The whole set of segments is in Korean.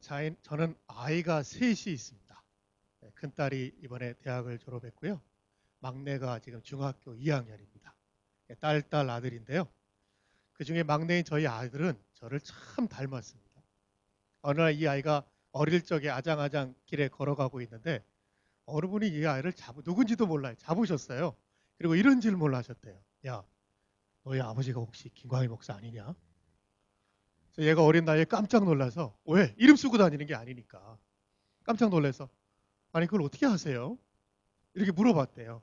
저는 아이가 셋이 있습니다. 네, 큰딸이 이번에 대학을 졸업했고요. 막내가 지금 중학교 2학년입니다. 딸 아들인데요. 그중에 막내인 저희 아들은 저를 참 닮았습니다. 어느 날 이 아이가 어릴 적에 아장아장 길에 걸어가고 있는데 어느 분이 이 아이를 누군지도 몰라요. 잡으셨어요. 그리고 이런 질문을 하셨대요. 야, 너희 아버지가 혹시 김광일 목사 아니냐? 그래서 얘가 어린 나이에 깜짝 놀라서 왜? 이름 쓰고 다니는 게 아니니까. 깜짝 놀라서 아니 그걸 어떻게 하세요? 이렇게 물어봤대요.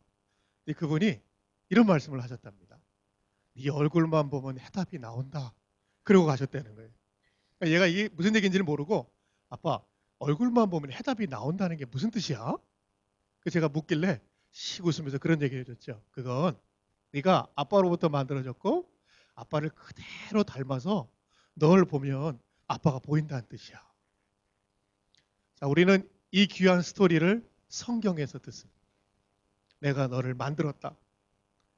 근데 그분이 이런 말씀을 하셨답니다. 네 얼굴만 보면 해답이 나온다. 그러고 가셨다는 거예요. 그러니까 얘가 이게 무슨 얘기인지를 모르고 아빠 얼굴만 보면 해답이 나온다는 게 무슨 뜻이야? 그 제가 묻길래 씩 웃으면서 그런 얘기를 해줬죠. 그건 네가 아빠로부터 만들어졌고 아빠를 그대로 닮아서 널 보면 아빠가 보인다는 뜻이야. 자, 우리는 이 귀한 스토리를 성경에서 듣습니다. 내가 너를 만들었다.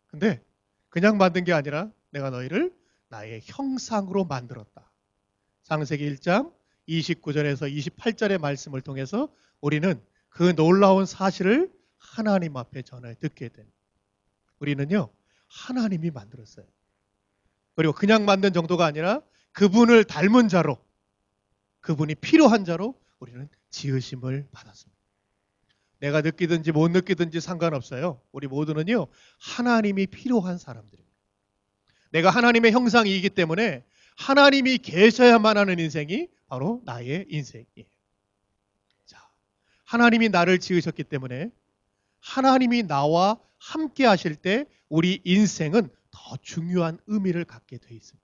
근데 그냥 만든 게 아니라 내가 너희를 나의 형상으로 만들었다. 창세기 1장 29절에서 28절의 말씀을 통해서 우리는 그 놀라운 사실을 하나님 앞에 전해 듣게 됩니다. 우리는요, 하나님이 만들었어요. 그리고 그냥 만든 정도가 아니라 그분을 닮은 자로, 그분이 필요한 자로 우리는 지으심을 받았습니다. 내가 느끼든지 못 느끼든지 상관없어요. 우리 모두는요, 하나님이 필요한 사람들입니다. 내가 하나님의 형상이기 때문에 하나님이 계셔야만 하는 인생이 바로 나의 인생이에요. 자, 하나님이 나를 지으셨기 때문에 하나님이 나와 함께 하실 때 우리 인생은 더 중요한 의미를 갖게 돼 있습니다.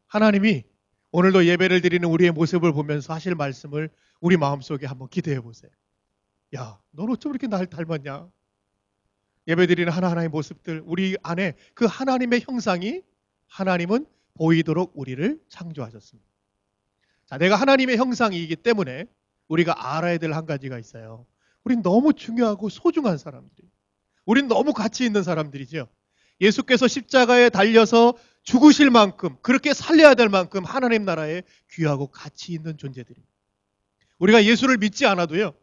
하나님이 오늘도 예배를 드리는 우리의 모습을 보면서 하실 말씀을 우리 마음속에 한번 기대해 보세요. 야, 넌 어쩜 이렇게 날 닮았냐? 예배드리는 하나하나의 모습들, 우리 안에 그 하나님의 형상이 하나님은 보이도록 우리를 창조하셨습니다. 자, 내가 하나님의 형상이기 때문에 우리가 알아야 될 한 가지가 있어요. 우린 너무 중요하고 소중한 사람들이. 우린 너무 가치 있는 사람들이죠. 예수께서 십자가에 달려서 죽으실 만큼, 그렇게 살려야 될 만큼 하나님 나라에 귀하고 가치 있는 존재들입니다. 우리가 예수를 믿지 않아도요,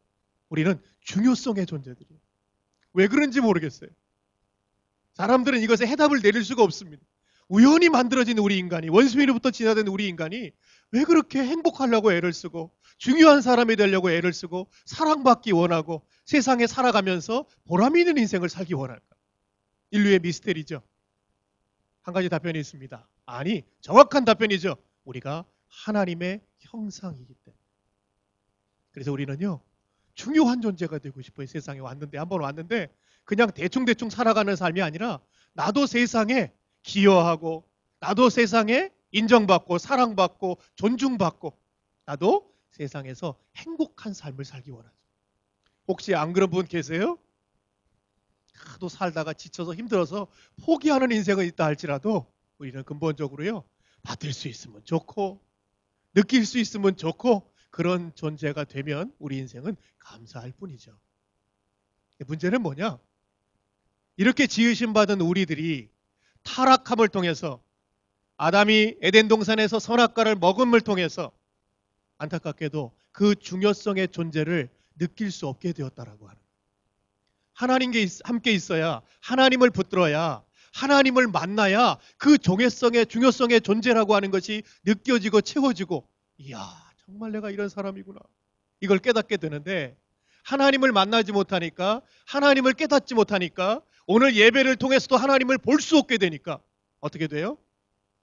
우리는 중요성의 존재들이에요. 왜 그런지 모르겠어요. 사람들은 이것에 해답을 내릴 수가 없습니다. 우연히 만들어진 우리 인간이, 원수미로부터 진화된 우리 인간이 왜 그렇게 행복하려고 애를 쓰고 중요한 사람이 되려고 애를 쓰고 사랑받기 원하고 세상에 살아가면서 보람 있는 인생을 살기 원할까? 인류의 미스테리죠. 한 가지 답변이 있습니다. 아니, 정확한 답변이죠. 우리가 하나님의 형상이기 때문에. 그래서 우리는요, 중요한 존재가 되고 싶어요. 세상에 왔는데, 한번 왔는데 그냥 대충대충 살아가는 삶이 아니라 나도 세상에 기여하고 나도 세상에 인정받고 사랑받고 존중받고 나도 세상에서 행복한 삶을 살기 원하죠. 혹시 안 그런 분 계세요? 하도 살다가 지쳐서 힘들어서 포기하는 인생은 있다 할지라도 우리는 근본적으로요, 받을 수 있으면 좋고 느낄 수 있으면 좋고 그런 존재가 되면 우리 인생은 감사할 뿐이죠. 문제는 뭐냐? 이렇게 지으심 받은 우리들이 타락함을 통해서 아담이 에덴 동산에서 선악과를 먹음을 통해서 안타깝게도 그 중요성의 존재를 느낄 수 없게 되었다라고 하는 거예요. 하나님과 함께 있어야, 하나님을 붙들어야, 하나님을 만나야 그 중요성의 존재라고 하는 것이 느껴지고 채워지고, 이야, 정말 내가 이런 사람이구나, 이걸 깨닫게 되는데, 하나님을 만나지 못하니까, 하나님을 깨닫지 못하니까, 오늘 예배를 통해서도 하나님을 볼 수 없게 되니까 어떻게 돼요?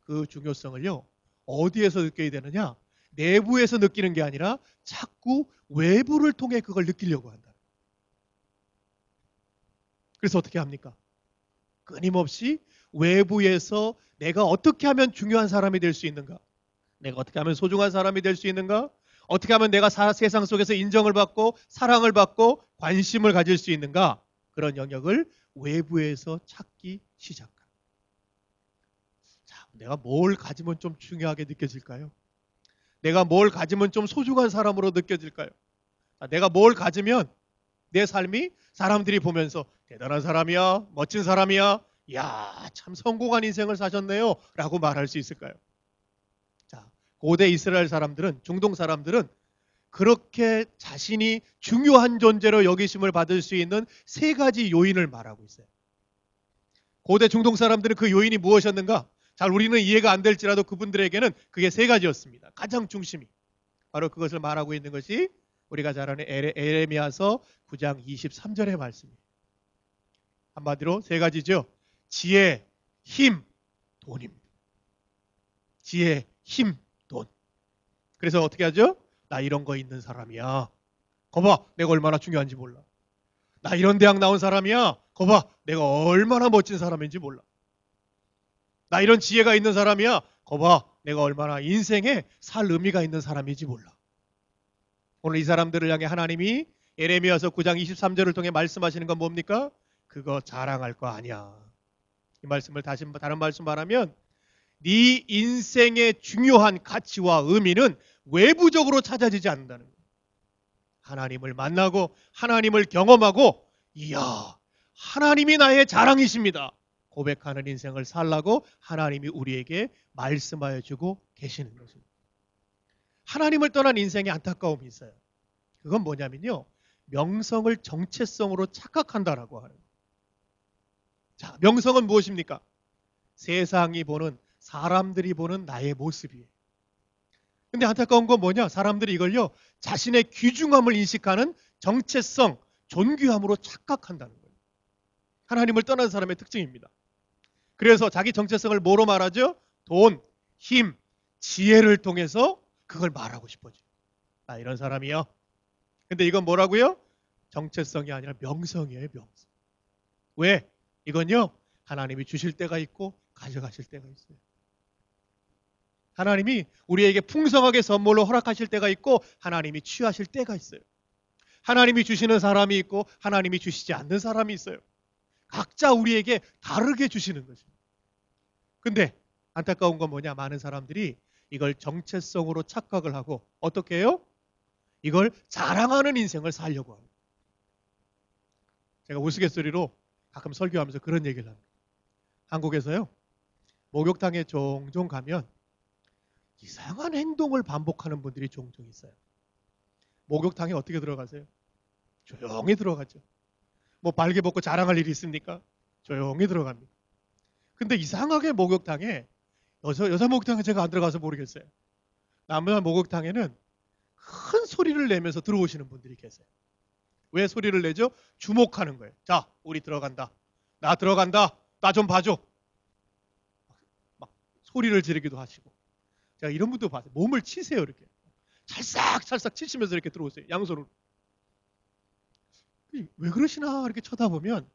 그 중요성을요, 어디에서 느껴야 되느냐? 내부에서 느끼는 게 아니라 자꾸 외부를 통해 그걸 느끼려고 한다. 그래서 어떻게 합니까? 끊임없이 외부에서 내가 어떻게 하면 중요한 사람이 될 수 있는가? 내가 어떻게 하면 소중한 사람이 될 수 있는가? 어떻게 하면 내가 세상 속에서 인정을 받고 사랑을 받고 관심을 가질 수 있는가? 그런 영역을 외부에서 찾기 시작합니다. 자, 내가 뭘 가지면 좀 중요하게 느껴질까요? 내가 뭘 가지면 좀 소중한 사람으로 느껴질까요? 자, 내가 뭘 가지면 내 삶이 사람들이 보면서 대단한 사람이야, 멋진 사람이야, 이야, 참 성공한 인생을 사셨네요 라고 말할 수 있을까요? 자, 고대 이스라엘 사람들은, 중동 사람들은 그렇게 자신이 중요한 존재로 여기심을 받을 수 있는 세 가지 요인을 말하고 있어요. 고대 중동 사람들은 그 요인이 무엇이었는가? 잘 우리는 이해가 안 될지라도 그분들에게는 그게 세 가지였습니다. 가장 중심이. 바로 그것을 말하고 있는 것이 우리가 잘 아는 에레미야서 9장 23절의 말씀입니다. 한마디로 세 가지죠. 지혜, 힘, 돈입니다. 지혜, 힘, 돈. 그래서 어떻게 하죠? 나 이런 거 있는 사람이야. 거봐, 내가 얼마나 중요한지 몰라. 나 이런 대학 나온 사람이야. 거봐, 내가 얼마나 멋진 사람인지 몰라. 나 이런 지혜가 있는 사람이야. 거봐, 내가 얼마나 인생에 살 의미가 있는 사람인지 몰라. 오늘 이 사람들을 향해 하나님이 예레미야서 9장 23절을 통해 말씀하시는 건 뭡니까? 그거 자랑할 거 아니야. 이 말씀을 다른 말씀 말하면 네 인생의 중요한 가치와 의미는 외부적으로 찾아지지 않는다는 거예요. 하나님을 만나고 하나님을 경험하고 이야, 하나님이 나의 자랑이십니다. 고백하는 인생을 살라고 하나님이 우리에게 말씀하여 주고 계시는 것입니다. 하나님을 떠난 인생에 안타까움이 있어요. 그건 뭐냐면요. 명성을 정체성으로 착각한다라고 하는 거예요. 자, 명성은 무엇입니까? 세상이 보는, 사람들이 보는 나의 모습이에요. 근데 안타까운 건 뭐냐? 사람들이 이걸요, 자신의 귀중함을 인식하는 정체성, 존귀함으로 착각한다는 거예요. 하나님을 떠난 사람의 특징입니다. 그래서 자기 정체성을 뭐로 말하죠? 돈, 힘, 지혜를 통해서 그걸 말하고 싶어져. 나 이런 사람이요. 근데 이건 뭐라고요? 정체성이 아니라 명성이에요, 명성. 왜? 이건요, 하나님이 주실 때가 있고 가져가실 때가 있어요. 하나님이 우리에게 풍성하게 선물로 허락하실 때가 있고 하나님이 취하실 때가 있어요. 하나님이 주시는 사람이 있고 하나님이 주시지 않는 사람이 있어요. 각자 우리에게 다르게 주시는 것입니다. 근데 안타까운 건 뭐냐? 많은 사람들이 이걸 정체성으로 착각을 하고 어떻게 해요? 이걸 자랑하는 인생을 살려고 합니다. 제가 우스갯소리로 가끔 설교하면서 그런 얘기를 합니다. 한국에서요, 목욕탕에 종종 가면 이상한 행동을 반복하는 분들이 종종 있어요. 목욕탕에 어떻게 들어가세요? 조용히 들어가죠. 뭐 발개 벗고 자랑할 일이 있습니까? 조용히 들어갑니다. 근데 이상하게 목욕탕에 여자 목욕탕에 제가 안 들어가서 모르겠어요. 남자 목욕탕에는 큰 소리를 내면서 들어오시는 분들이 계세요. 왜 소리를 내죠? 주목하는 거예요. 자, 우리 들어간다. 나 들어간다. 나 좀 봐줘. 막 소리를 지르기도 하시고. 제가 이런 분도 봤어요. 몸을 치세요, 이렇게. 찰싹찰싹 치시면서 이렇게 들어오세요. 양손으로. 왜 그러시나 이렇게 쳐다보면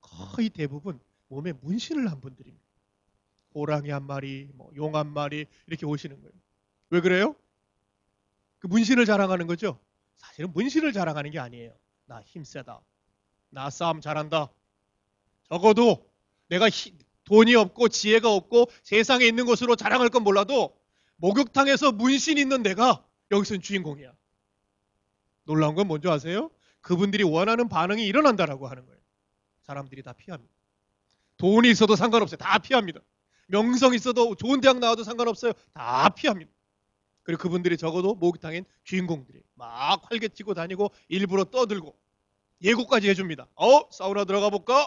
거의 대부분 몸에 문신을 한 분들입니다. 호랑이 한 마리, 용 한 마리 이렇게 오시는 거예요. 왜 그래요? 그 문신을 자랑하는 거죠. 사실은 문신을 자랑하는 게 아니에요. 나 힘세다. 나 싸움 잘한다. 적어도 내가 돈이 없고 지혜가 없고 세상에 있는 것으로 자랑할 건 몰라도 목욕탕에서 문신 있는 내가 여기서는 주인공이야. 놀라운 건 뭔지 아세요? 그분들이 원하는 반응이 일어난다라고 하는 거예요. 사람들이 다 피합니다. 돈이 있어도 상관없어요. 다 피합니다. 명성 있어도 좋은 대학 나와도 상관없어요. 다 피합니다. 그리고 그분들이 적어도 목욕탕엔 주인공들이 막 활개치고 다니고 일부러 떠들고 예고까지 해줍니다. 사우나 들어가 볼까?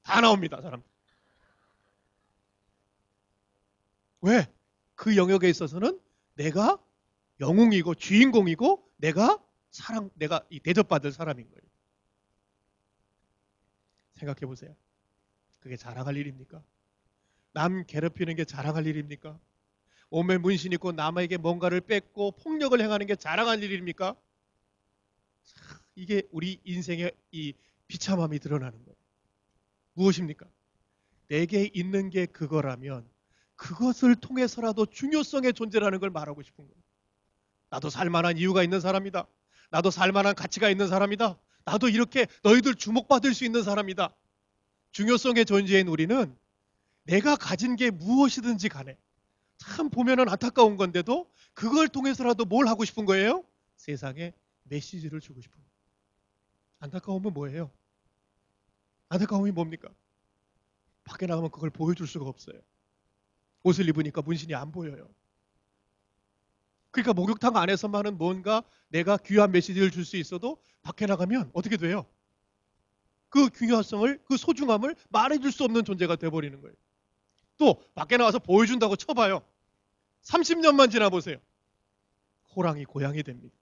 다 나옵니다, 사람들. 왜? 그 영역에 있어서는 내가 영웅이고 주인공이고 내가 이 대접받을 사람인 거예요. 생각해 보세요. 그게 자랑할 일입니까? 남 괴롭히는 게 자랑할 일입니까? 몸에 문신 있고 남에게 뭔가를 뺏고 폭력을 행하는 게 자랑할 일입니까? 이게 우리 인생의 이 비참함이 드러나는 거예요. 무엇입니까? 내게 있는 게 그거라면 그것을 통해서라도 중요성의 존재라는 걸 말하고 싶은 거예요. 나도 살만한 이유가 있는 사람이다. 나도 살만한 가치가 있는 사람이다. 나도 이렇게 너희들 주목받을 수 있는 사람이다. 중요성의 존재인 우리는 내가 가진 게 무엇이든지 간에 참 보면은 안타까운 건데도 그걸 통해서라도 뭘 하고 싶은 거예요? 세상에 메시지를 주고 싶은 거예요. 안타까움은 뭐예요? 안타까움이 뭡니까? 밖에 나가면 그걸 보여줄 수가 없어요. 옷을 입으니까 문신이 안 보여요. 그러니까 목욕탕 안에서만은 뭔가 내가 귀한 메시지를 줄 수 있어도 밖에 나가면 어떻게 돼요? 그 귀화성을, 그 소중함을 말해줄 수 없는 존재가 돼버리는 거예요. 또 밖에 나와서 보여준다고 쳐봐요. 30년만 지나보세요. 호랑이 고양이 됩니다.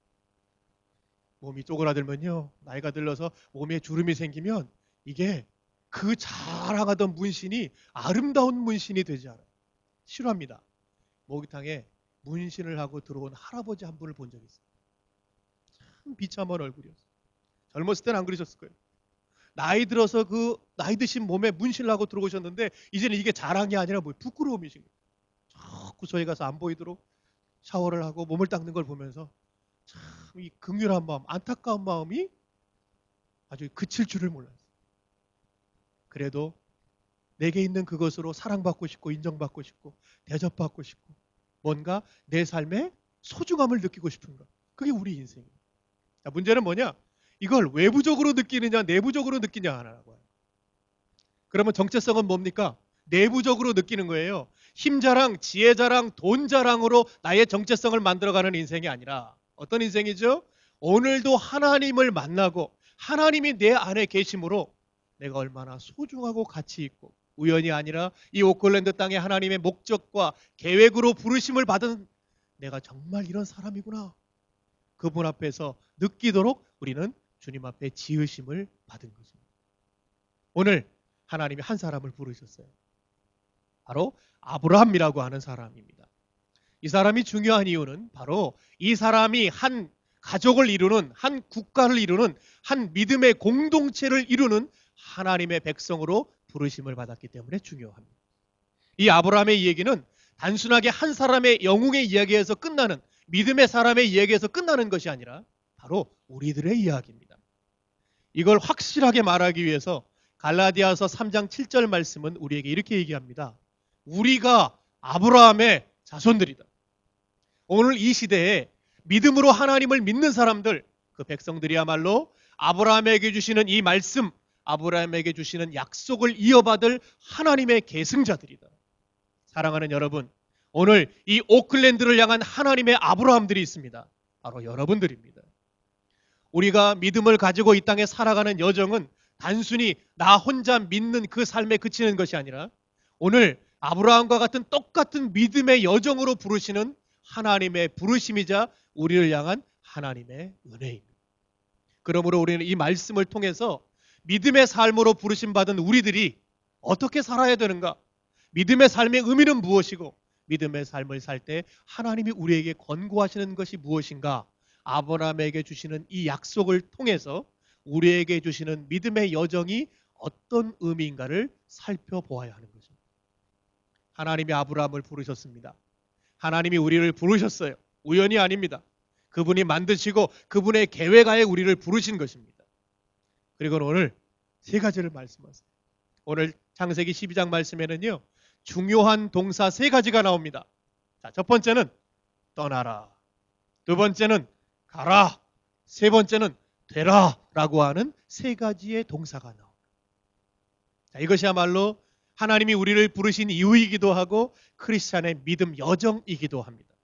몸이 쪼그라들면요, 나이가 들러서 몸에 주름이 생기면 이게 그 자랑하던 문신이 아름다운 문신이 되지 않아요. 싫어합니다. 목욕탕에 문신을 하고 들어온 할아버지 한 분을 본 적이 있어요. 참 비참한 얼굴이었어요. 젊었을 때는 안 그러셨을 거예요. 나이 들어서 그 나이 드신 몸에 문신을 하고 들어오셨는데 이제는 이게 자랑이 아니라 뭐 부끄러움이신 거예요. 자꾸 저희 가서 안 보이도록 샤워를 하고 몸을 닦는 걸 보면서 참 이 긍휼한 마음, 안타까운 마음이 아주 그칠 줄을 몰랐어요. 그래도 내게 있는 그것으로 사랑받고 싶고 인정받고 싶고 대접받고 싶고 뭔가 내 삶의 소중함을 느끼고 싶은 것. 그게 우리 인생이에요. 자, 문제는 뭐냐? 이걸 외부적으로 느끼느냐 내부적으로 느끼냐 하나라고 해요. 그러면 정체성은 뭡니까? 내부적으로 느끼는 거예요. 힘 자랑, 지혜 자랑, 돈 자랑으로 나의 정체성을 만들어가는 인생이 아니라 어떤 인생이죠? 오늘도 하나님을 만나고 하나님이 내 안에 계심으로 내가 얼마나 소중하고 가치 있고 우연이 아니라 이 오클랜드 땅에 하나님의 목적과 계획으로 부르심을 받은 내가 정말 이런 사람이구나. 그분 앞에서 느끼도록 우리는 주님 앞에 지으심을 받은 것입니다. 오늘 하나님이 한 사람을 부르셨어요. 바로 아브라함이라고 하는 사람입니다. 이 사람이 중요한 이유는 바로 이 사람이 한 가족을 이루는, 한 국가를 이루는, 한 믿음의 공동체를 이루는 하나님의 백성으로 부르심을 받았기 때문에 중요합니다. 이 아브라함의 이야기는 단순하게 한 사람의 영웅의 이야기에서 끝나는, 믿음의 사람의 이야기에서 끝나는 것이 아니라 바로 우리들의 이야기입니다. 이걸 확실하게 말하기 위해서 갈라디아서 3장 7절 말씀은 우리에게 이렇게 얘기합니다. 우리가 아브라함의 자손들이다. 오늘 이 시대에 믿음으로 하나님을 믿는 사람들, 그 백성들이야말로 아브라함에게 주시는 이 말씀, 아브라함에게 주시는 약속을 이어받을 하나님의 계승자들이다. 사랑하는 여러분, 오늘 이 오클랜드를 향한 하나님의 아브라함들이 있습니다. 바로 여러분들입니다. 우리가 믿음을 가지고 이 땅에 살아가는 여정은 단순히 나 혼자 믿는 그 삶에 그치는 것이 아니라 오늘 아브라함과 같은 똑같은 믿음의 여정으로 부르시는 하나님의 부르심이자 우리를 향한 하나님의 은혜입니다. 그러므로 우리는 이 말씀을 통해서 믿음의 삶으로 부르심 받은 우리들이 어떻게 살아야 되는가? 믿음의 삶의 의미는 무엇이고 믿음의 삶을 살 때 하나님이 우리에게 권고하시는 것이 무엇인가? 아브라함에게 주시는 이 약속을 통해서 우리에게 주시는 믿음의 여정이 어떤 의미인가를 살펴보아야 하는 것입니다. 하나님이 아브라함을 부르셨습니다. 하나님이 우리를 부르셨어요. 우연이 아닙니다. 그분이 만드시고 그분의 계획하에 우리를 부르신 것입니다. 그리고 오늘 세 가지를 말씀하세요. 오늘 창세기 12장 말씀에는요, 중요한 동사 세 가지가 나옵니다. 자, 첫 번째는 떠나라. 두 번째는 가라. 세 번째는 되라 라고 하는 세 가지의 동사가 나옵니다. 자, 이것이야말로 하나님이 우리를 부르신 이유이기도 하고 크리스찬의 믿음 여정이기도 합니다.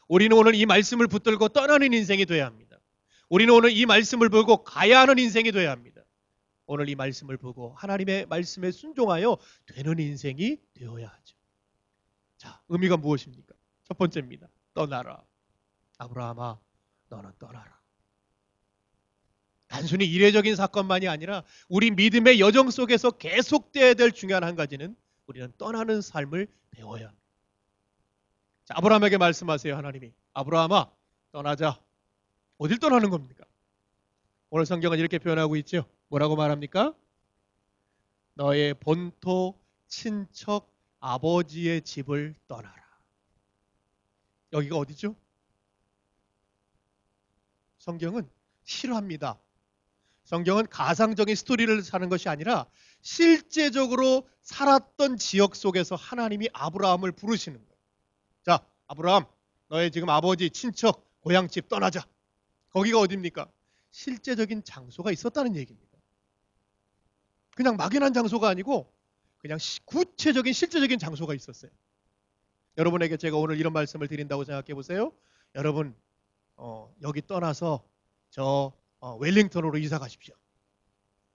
우리는 오늘 이 말씀을 붙들고 떠나는 인생이 되어야 합니다. 우리는 오늘 이 말씀을 보고 가야 하는 인생이 되어야 합니다. 오늘 이 말씀을 보고 하나님의 말씀에 순종하여 되는 인생이 되어야 하죠. 자, 의미가 무엇입니까? 첫 번째입니다. 떠나라. 아브라함아, 너는 떠나라. 단순히 이례적인 사건만이 아니라 우리 믿음의 여정 속에서 계속되어야 될 중요한 한 가지는 우리는 떠나는 삶을 배워야 합니다. 자, 아브라함에게 말씀하세요. 하나님이. 아브라함아, 떠나자. 어딜 떠나는 겁니까? 오늘 성경은 이렇게 표현하고 있죠. 뭐라고 말합니까? 너의 본토, 친척, 아버지의 집을 떠나라. 여기가 어디죠? 성경은 싫어합니다. 성경은 가상적인 스토리를 사는 것이 아니라 실제적으로 살았던 지역 속에서 하나님이 아브라함을 부르시는 거예요. 자, 아브라함, 너의 지금 아버지, 친척, 고향집 떠나자. 거기가 어디입니까? 실제적인 장소가 있었다는 얘기입니다. 그냥 막연한 장소가 아니고 그냥 구체적인 실제적인 장소가 있었어요. 여러분에게 제가 오늘 이런 말씀을 드린다고 생각해 보세요. 여러분 여기 떠나서 저 웰링턴으로 이사 가십시오.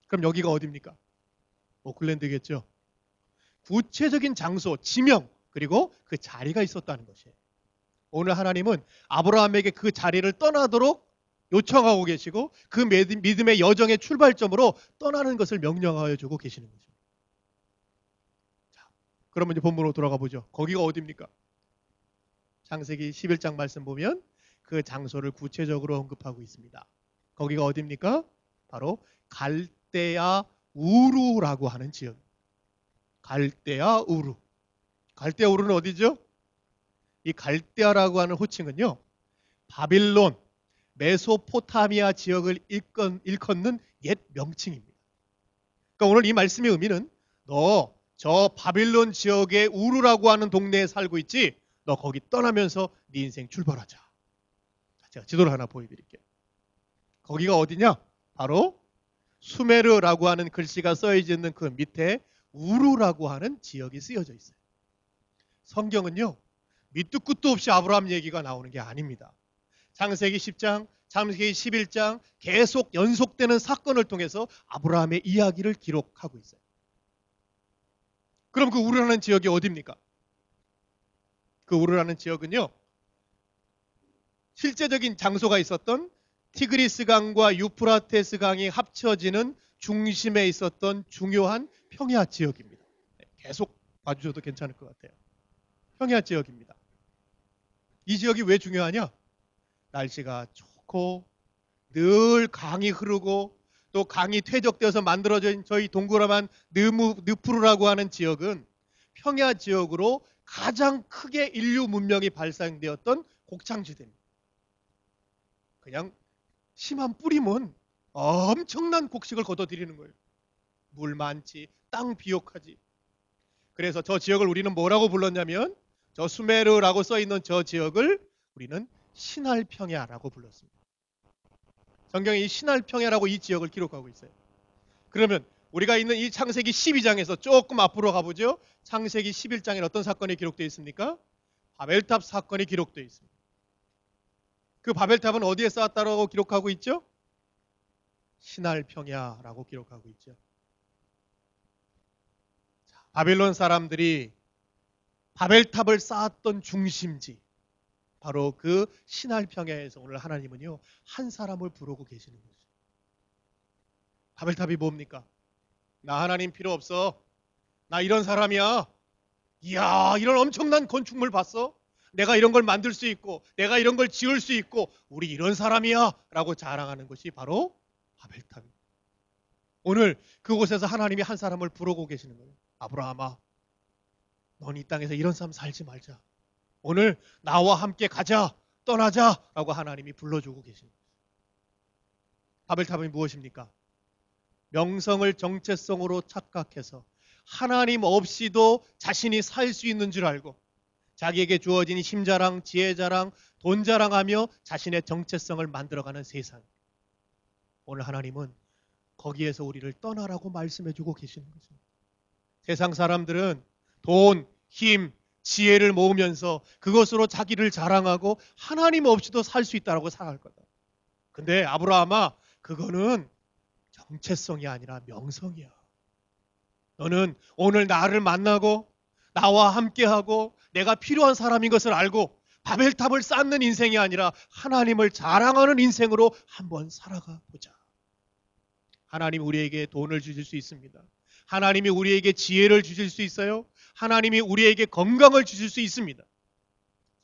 그럼 여기가 어디입니까? 오클랜드겠죠. 구체적인 장소, 지명, 그리고 그 자리가 있었다는 것이에요. 오늘 하나님은 아브라함에게 그 자리를 떠나도록 요청하고 계시고 그 믿음의 여정의 출발점으로 떠나는 것을 명령하여 주고 계시는 거죠. 자, 그러면 이제 본문으로 돌아가 보죠. 거기가 어디입니까? 창세기 11장 말씀 보면 그 장소를 구체적으로 언급하고 있습니다. 거기가 어디입니까? 바로 갈대아 우루라고 하는 지역. 갈대아 우루. 갈대아 우루는 어디죠? 이 갈대아라고 하는 호칭은요, 바빌론, 메소포타미아 지역을 일컫는 옛 명칭입니다. 그러니까 오늘 이 말씀의 의미는 너 저 바빌론 지역의 우루라고 하는 동네에 살고 있지? 너 거기 떠나면서 네 인생 출발하자. 제가 지도를 하나 보여드릴게요. 거기가 어디냐? 바로 수메르라고 하는 글씨가 써져 있는 그 밑에 우루라고 하는 지역이 쓰여져 있어요. 성경은요, 밑도 끝도 없이 아브라함 얘기가 나오는 게 아닙니다. 창세기 10장, 창세기 11장 계속 연속되는 사건을 통해서 아브라함의 이야기를 기록하고 있어요. 그럼 그 우르라는 지역이 어디입니까? 그 우르라는 지역은요, 실제적인 장소가 있었던 티그리스 강과 유프라테스 강이 합쳐지는 중심에 있었던 중요한 평야 지역입니다. 계속 봐주셔도 괜찮을 것 같아요. 평야 지역입니다. 이 지역이 왜 중요하냐? 날씨가 좋고 늘 강이 흐르고 또 강이 퇴적되어서 만들어진 저희 동그라만 느푸르라고 하는 지역은 평야 지역으로 가장 크게 인류 문명이 발생되었던 곡창지대입니다. 그냥 심한 뿌리면 엄청난 곡식을 거둬들이는 거예요. 물 많지, 땅 비옥하지. 그래서 저 지역을 우리는 뭐라고 불렀냐면 저 수메르라고 써있는 저 지역을 우리는 신할평야라고 불렀습니다. 성경이 이 신할평야라고 이 지역을 기록하고 있어요. 그러면 우리가 있는 이 창세기 12장에서 조금 앞으로 가보죠. 창세기 11장에 어떤 사건이 기록되어 있습니까? 바벨탑 사건이 기록되어 있습니다. 그 바벨탑은 어디에 쌓았다고 기록하고 있죠? 신할평야라고 기록하고 있죠. 바벨론 사람들이 바벨탑을 쌓았던 중심지, 바로 그 신할평야에서 오늘 하나님은요, 한 사람을 부르고 계시는 거죠. 바벨탑이 뭡니까? 나 하나님 필요 없어. 나 이런 사람이야. 이야, 이런 엄청난 건축물 봤어? 내가 이런 걸 만들 수 있고 내가 이런 걸 지을 수 있고 우리 이런 사람이야 라고 자랑하는 것이 바로 바벨탑입니다. 오늘 그곳에서 하나님이 한 사람을 부르고 계시는 거예요. 아브라함아, 넌 이 땅에서 이런 삶 살지 말자. 오늘 나와 함께 가자, 떠나자 라고 하나님이 불러주고 계십니다. 바벨탑이 무엇입니까? 명성을 정체성으로 착각해서 하나님 없이도 자신이 살 수 있는 줄 알고 자기에게 주어진 힘자랑, 지혜자랑, 돈자랑하며 자신의 정체성을 만들어가는 세상. 오늘 하나님은 거기에서 우리를 떠나라고 말씀해주고 계시는 것입니다. 세상 사람들은 돈, 힘, 지혜를 모으면서 그것으로 자기를 자랑하고 하나님 없이도 살 수 있다고 생각할 거다. 근데 아브라함아, 그거는 정체성이 아니라 명성이야. 너는 오늘 나를 만나고 나와 함께하고 내가 필요한 사람인 것을 알고 바벨탑을 쌓는 인생이 아니라 하나님을 자랑하는 인생으로 한번 살아가 보자. 하나님이 우리에게 돈을 주실 수 있습니다. 하나님이 우리에게 지혜를 주실 수 있어요. 하나님이 우리에게 건강을 주실 수 있습니다.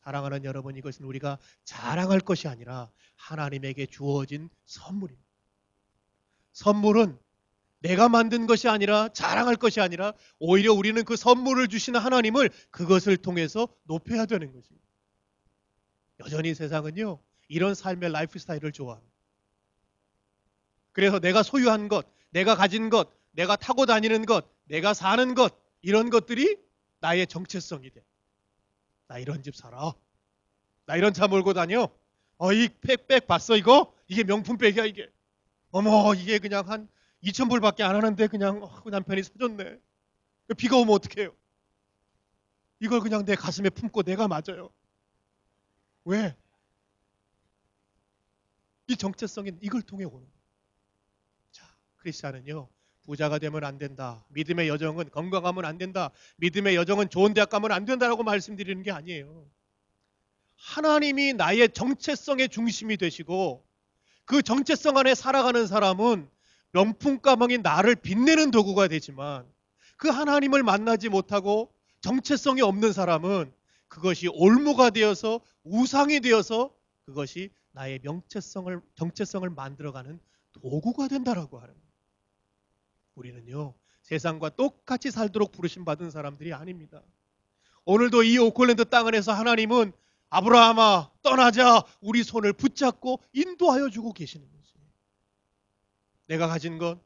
사랑하는 여러분, 이것은 우리가 자랑할 것이 아니라 하나님에게 주어진 선물입니다. 선물은 내가 만든 것이 아니라 자랑할 것이 아니라 오히려 우리는 그 선물을 주시는 하나님을 그것을 통해서 높여야 되는 것입니다. 여전히 세상은요, 이런 삶의 라이프 스타일을 좋아합니다. 그래서 내가 소유한 것, 내가 가진 것, 내가 타고 다니는 것, 내가 사는 것, 이런 것들이 나의 정체성이 돼. 나 이런 집 살아. 나 이런 차 몰고 다녀. 이 백 봤어 이거? 이게 명품 백이야 이게. 어머, 이게 그냥 한 2,000불밖에 안 하는데 그냥 남편이 사줬네. 비가 오면 어떡해요? 이걸 그냥 내 가슴에 품고 내가 맞아요. 왜? 이 정체성이 이걸 통해 오는 거예요. 자, 크리스찬은요, 부자가 되면 안 된다. 믿음의 여정은 건강하면 안 된다. 믿음의 여정은 좋은 대학 가면 안 된다라고 말씀드리는 게 아니에요. 하나님이 나의 정체성의 중심이 되시고 그 정체성 안에 살아가는 사람은 명품 가방이 나를 빛내는 도구가 되지만 그 하나님을 만나지 못하고 정체성이 없는 사람은 그것이 올무가 되어서 우상이 되어서 그것이 나의 정체성을 만들어가는 도구가 된다라고 하는 거예요. 우리는요, 세상과 똑같이 살도록 부르심 받은 사람들이 아닙니다. 오늘도 이 오클랜드 땅을 해서 하나님은 아브라함아 떠나자 우리 손을 붙잡고 인도하여 주고 계시는 거죠. 내가 가진 것,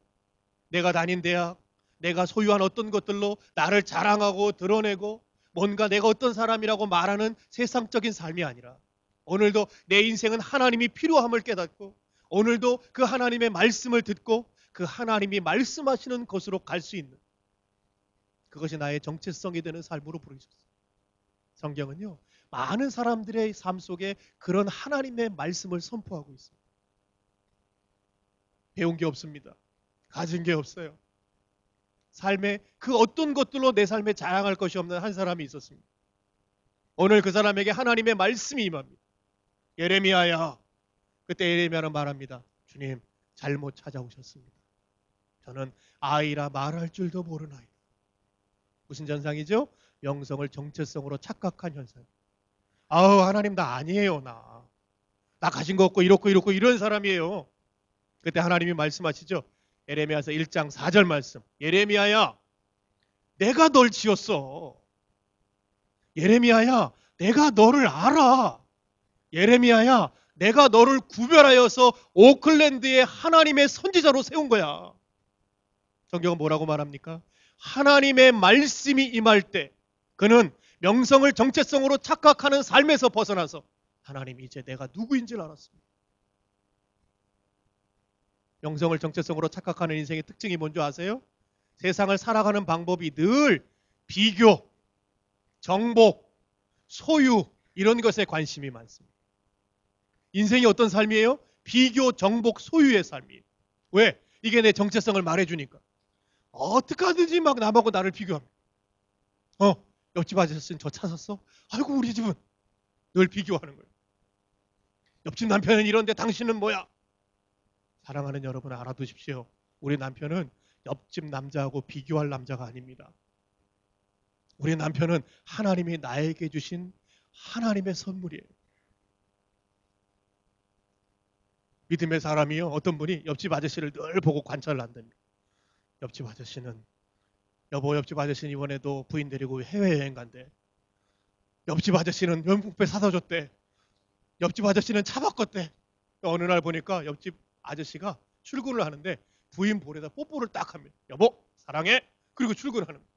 내가 다닌 대학, 내가 소유한 어떤 것들로 나를 자랑하고 드러내고 뭔가 내가 어떤 사람이라고 말하는 세상적인 삶이 아니라 오늘도 내 인생은 하나님이 필요함을 깨닫고 오늘도 그 하나님의 말씀을 듣고 그 하나님이 말씀하시는 곳으로 갈 수 있는 그것이 나의 정체성이 되는 삶으로 부르셨어요. 성경은요, 많은 사람들의 삶 속에 그런 하나님의 말씀을 선포하고 있습니다. 배운 게 없습니다. 가진 게 없어요. 삶에 그 어떤 것들로 내 삶에 자랑할 것이 없는 한 사람이 있었습니다. 오늘 그 사람에게 하나님의 말씀이 임합니다. 예레미야야. 그때 예레미야는 말합니다. 주님, 잘못 찾아오셨습니다. 저는 아이라 말할 줄도 모르나이다. 무슨 현상이죠? 명성을 정체성으로 착각한 현상. 아우, 하나님 나 아니에요, 나. 나 가진 거 없고 이렇고 이런 사람이에요. 그때 하나님이 말씀하시죠. 예레미야서 1장 4절 말씀. 예레미야야, 내가 널 지었어. 예레미야야, 내가 너를 알아. 예레미야야, 내가 너를 구별하여서 오클랜드의 하나님의 선지자로 세운 거야. 성경은 뭐라고 말합니까? 하나님의 말씀이 임할 때 그는 명성을 정체성으로 착각하는 삶에서 벗어나서 하나님 이제 내가 누구인지를 알았습니다. 명성을 정체성으로 착각하는 인생의 특징이 뭔지 아세요? 세상을 살아가는 방법이 늘 비교, 정복, 소유 이런 것에 관심이 많습니다. 인생이 어떤 삶이에요? 비교, 정복, 소유의 삶이에요. 왜? 이게 내 정체성을 말해주니까. 어떻게 하든지 막 남하고 나를 비교합니다. 옆집 아저씨는 저 차 샀어? 아이고 우리 집은 늘 비교하는 거예요. 옆집 남편은 이런데 당신은 뭐야? 사랑하는 여러분 알아두십시오. 우리 남편은 옆집 남자하고 비교할 남자가 아닙니다. 우리 남편은 하나님이 나에게 주신 하나님의 선물이에요. 믿음의 사람이요. 어떤 분이 옆집 아저씨를 늘 보고 관찰을 한답니다. 옆집 아저씨는 옆집 아저씨는 이번에도 부인 데리고 해외여행 간대. 옆집 아저씨는 명품백 사다 줬대. 옆집 아저씨는 차 바꿨대. 어느 날 보니까 옆집 아저씨가 출근을 하는데 부인 볼에다 뽀뽀를 딱 합니다. 여보 사랑해. 그리고 출근하는 거예요.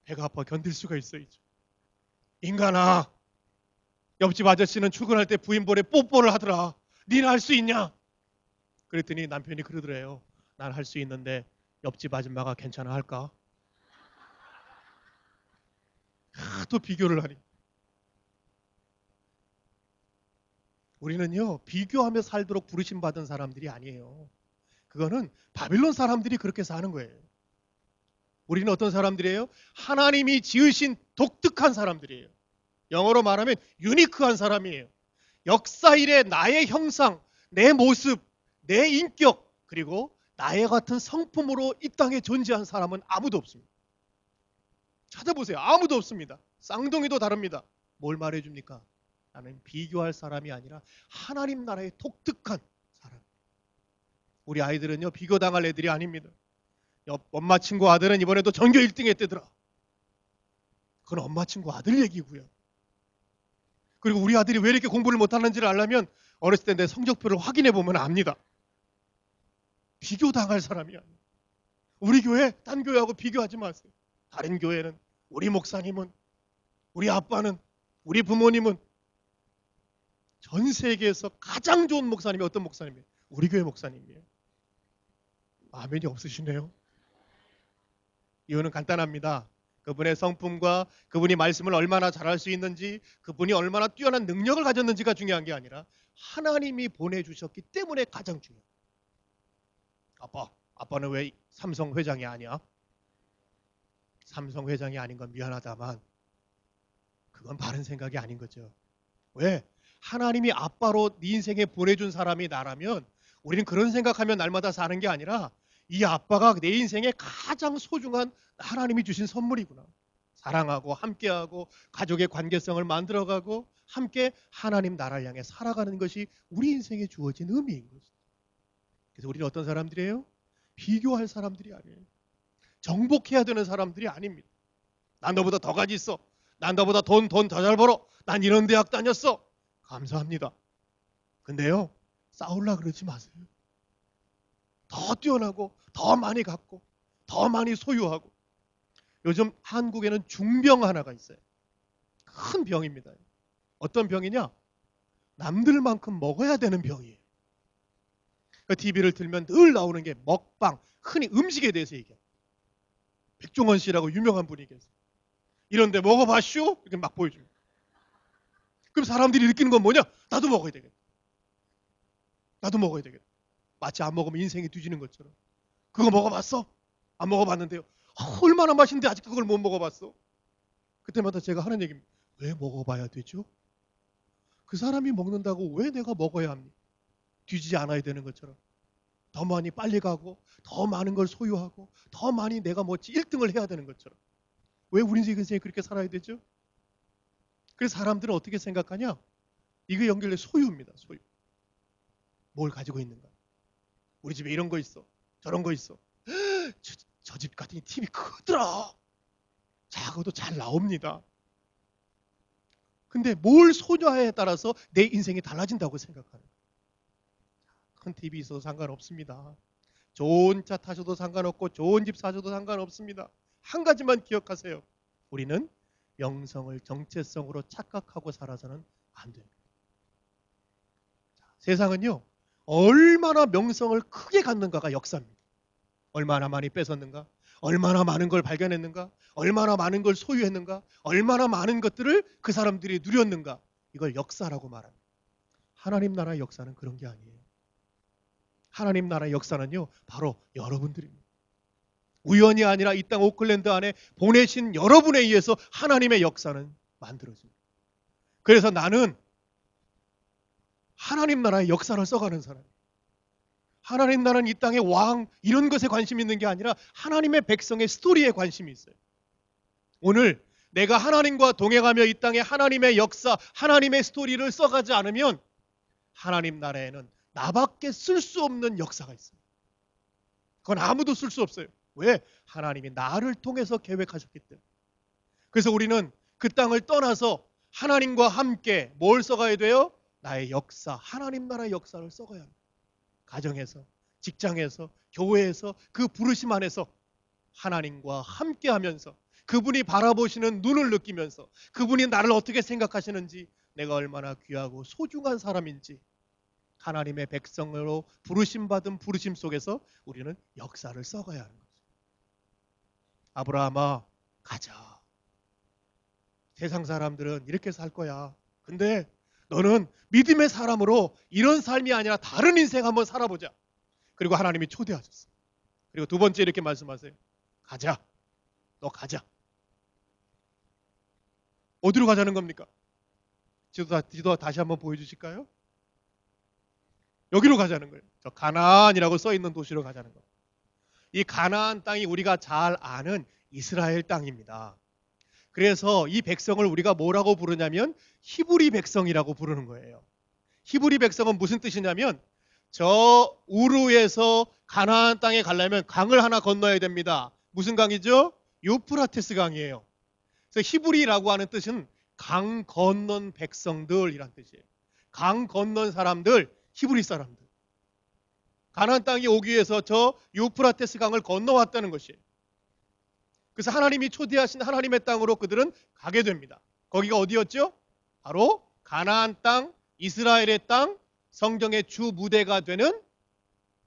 배가 아파 견딜 수가 있어야죠. 인간아, 옆집 아저씨는 출근할 때 부인 볼에 뽀뽀를 하더라. 니는 할 수 있냐? 그랬더니 남편이 그러더래요. 난 할 수 있는데 옆집 아줌마가 괜찮아 할까? 또 비교를 하니. 우리는요, 비교하며 살도록 부르심 받은 사람들이 아니에요. 그거는 바빌론 사람들이 그렇게 사는 거예요. 우리는 어떤 사람들이에요? 하나님이 지으신 독특한 사람들이에요. 영어로 말하면 유니크한 사람이에요. 역사 이래 나의 형상, 내 모습, 내 인격, 그리고 나의 같은 성품으로 이 땅에 존재한 사람은 아무도 없습니다. 찾아보세요. 아무도 없습니다. 쌍둥이도 다릅니다. 뭘 말해줍니까? 나는 비교할 사람이 아니라 하나님 나라의 독특한 사람. 우리 아이들은요, 비교당할 애들이 아닙니다. 엄마 친구 아들은 이번에도 전교 1등 했대더라. 그건 엄마 친구 아들 얘기고요. 그리고 우리 아들이 왜 이렇게 공부를 못하는지를 알려면 어렸을 때 내 성적표를 확인해 보면 압니다. 비교당할 사람이 아니에요. 우리 교회, 딴 교회하고 비교하지 마세요. 다른 교회는, 우리 목사님은, 우리 아빠는, 우리 부모님은 전 세계에서 가장 좋은 목사님이 어떤 목사님이에요? 우리 교회 목사님이에요. 아멘이 없으시네요. 이유는 간단합니다. 그분의 성품과 그분이 말씀을 얼마나 잘할 수 있는지, 그분이 얼마나 뛰어난 능력을 가졌는지가 중요한 게 아니라 하나님이 보내주셨기 때문에 가장 중요해요. 아빠는 왜 삼성 회장이 아니야? 삼성 회장이 아닌 건 미안하다만 그건 바른 생각이 아닌 거죠. 왜? 하나님이 아빠로 네 인생에 보내준 사람이 나라면 우리는 그런 생각하면 날마다 사는 게 아니라 이 아빠가 내 인생에 가장 소중한 하나님이 주신 선물이구나. 사랑하고 함께하고 가족의 관계성을 만들어가고 함께 하나님 나라를 향해 살아가는 것이 우리 인생에 주어진 의미인 거죠. 그래서 우리는 어떤 사람들이에요? 비교할 사람들이 아니에요. 정복해야 되는 사람들이 아닙니다. 난 너보다 더 가지 있어. 난 너보다 돈 더 잘 벌어. 난 이런 대학 다녔어. 감사합니다. 근데요, 싸우려고 그러지 마세요. 더 뛰어나고 더 많이 갖고 더 많이 소유하고. 요즘 한국에는 중병 하나가 있어요. 큰 병입니다. 어떤 병이냐? 남들만큼 먹어야 되는 병이에요. TV를 틀면 늘 나오는 게 먹방, 흔히 음식에 대해서 얘기해요. 백종원 씨라고 유명한 분이 계세요. 이런데 먹어봤쇼? 이렇게 막 보여줍니다. 그럼 사람들이 느끼는 건 뭐냐? 나도 먹어야 되겠다. 나도 먹어야 되겠다. 마치 안 먹으면 인생이 뒤지는 것처럼. 그거 먹어봤어? 안 먹어봤는데요. 얼마나 맛있는데 아직도 그걸 못 먹어봤어? 그때마다 제가 하는 얘기입니다. 왜 먹어봐야 되죠? 그 사람이 먹는다고 왜 내가 먹어야 합니까? 뒤지지 않아야 되는 것처럼. 더 많이 빨리 가고 더 많은 걸 소유하고 더 많이 내가 1등을 해야 되는 것처럼. 왜 우리 인생에 그렇게 살아야 되죠? 그래서 사람들은 어떻게 생각하냐? 이거 연결된 소유입니다. 소유. 뭘 가지고 있는가? 우리 집에 이런 거 있어. 저런 거 있어. 저 집 같은 TV 크더라. 작아도 잘 나옵니다. 근데 뭘 소유하에 따라서 내 인생이 달라진다고 생각하는 거예요. 큰 TV 있어도 상관없습니다. 좋은 차 타셔도 상관없고 좋은 집 사셔도 상관없습니다. 한 가지만 기억하세요. 우리는 영성을 정체성으로 착각하고 살아서는 안 됩니다. 세상은요, 얼마나 명성을 크게 갖는가가 역사입니다. 얼마나 많이 뺏었는가? 얼마나 많은 걸 발견했는가? 얼마나 많은 걸 소유했는가? 얼마나 많은 것들을 그 사람들이 누렸는가? 이걸 역사라고 말합니다. 하나님 나라의 역사는 그런 게 아니에요. 하나님 나라의 역사는요, 바로 여러분들입니다. 우연이 아니라 이 땅 오클랜드 안에 보내신 여러분에 의해서 하나님의 역사는 만들어집니다. 그래서 나는 하나님 나라의 역사를 써가는 사람이에요. 하나님 나라는 이 땅의 왕 이런 것에 관심이 있는 게 아니라 하나님의 백성의 스토리에 관심이 있어요. 오늘 내가 하나님과 동행하며 이 땅에 하나님의 역사, 하나님의 스토리를 써가지 않으면 하나님 나라에는 나밖에 쓸 수 없는 역사가 있어요. 그건 아무도 쓸 수 없어요. 왜? 하나님이 나를 통해서 계획하셨기 때문에. 그래서 우리는 그 땅을 떠나서 하나님과 함께 뭘 써가야 돼요? 나의 역사, 하나님 나라의 역사를 써가야 합니다. 가정에서, 직장에서, 교회에서 그 부르심 안에서 하나님과 함께 하면서 그분이 바라보시는 눈을 느끼면서 그분이 나를 어떻게 생각하시는지 내가 얼마나 귀하고 소중한 사람인지 하나님의 백성으로 부르심받은 부르심 속에서 우리는 역사를 써가야 하는 거죠. 아브라함아, 가자. 세상 사람들은 이렇게 살 거야. 근데 너는 믿음의 사람으로 이런 삶이 아니라 다른 인생 한번 살아보자. 그리고 하나님이 초대하셨어. 그리고 두 번째 이렇게 말씀하세요. 가자. 너 가자. 어디로 가자는 겁니까? 지도 다시 한번 보여주실까요? 여기로 가자는 거예요. 저 가나안이라고 써있는 도시로 가자는 거예요. 이 가나안 땅이 우리가 잘 아는 이스라엘 땅입니다. 그래서 이 백성을 우리가 뭐라고 부르냐면 히브리 백성이라고 부르는 거예요. 히브리 백성은 무슨 뜻이냐면 저 우르에서 가나안 땅에 가려면 강을 하나 건너야 됩니다. 무슨 강이죠? 유프라테스 강이에요. 그래서 히브리라고 하는 뜻은 강 건넌 백성들이란 뜻이에요. 강 건넌 사람들, 히브리 사람들. 가나안 땅에 오기 위해서 저 유프라테스 강을 건너왔다는 것이에요. 그래서 하나님이 초대하신 하나님의 땅으로 그들은 가게 됩니다. 거기가 어디였죠? 바로 가나안 땅, 이스라엘의 땅, 성경의 주 무대가 되는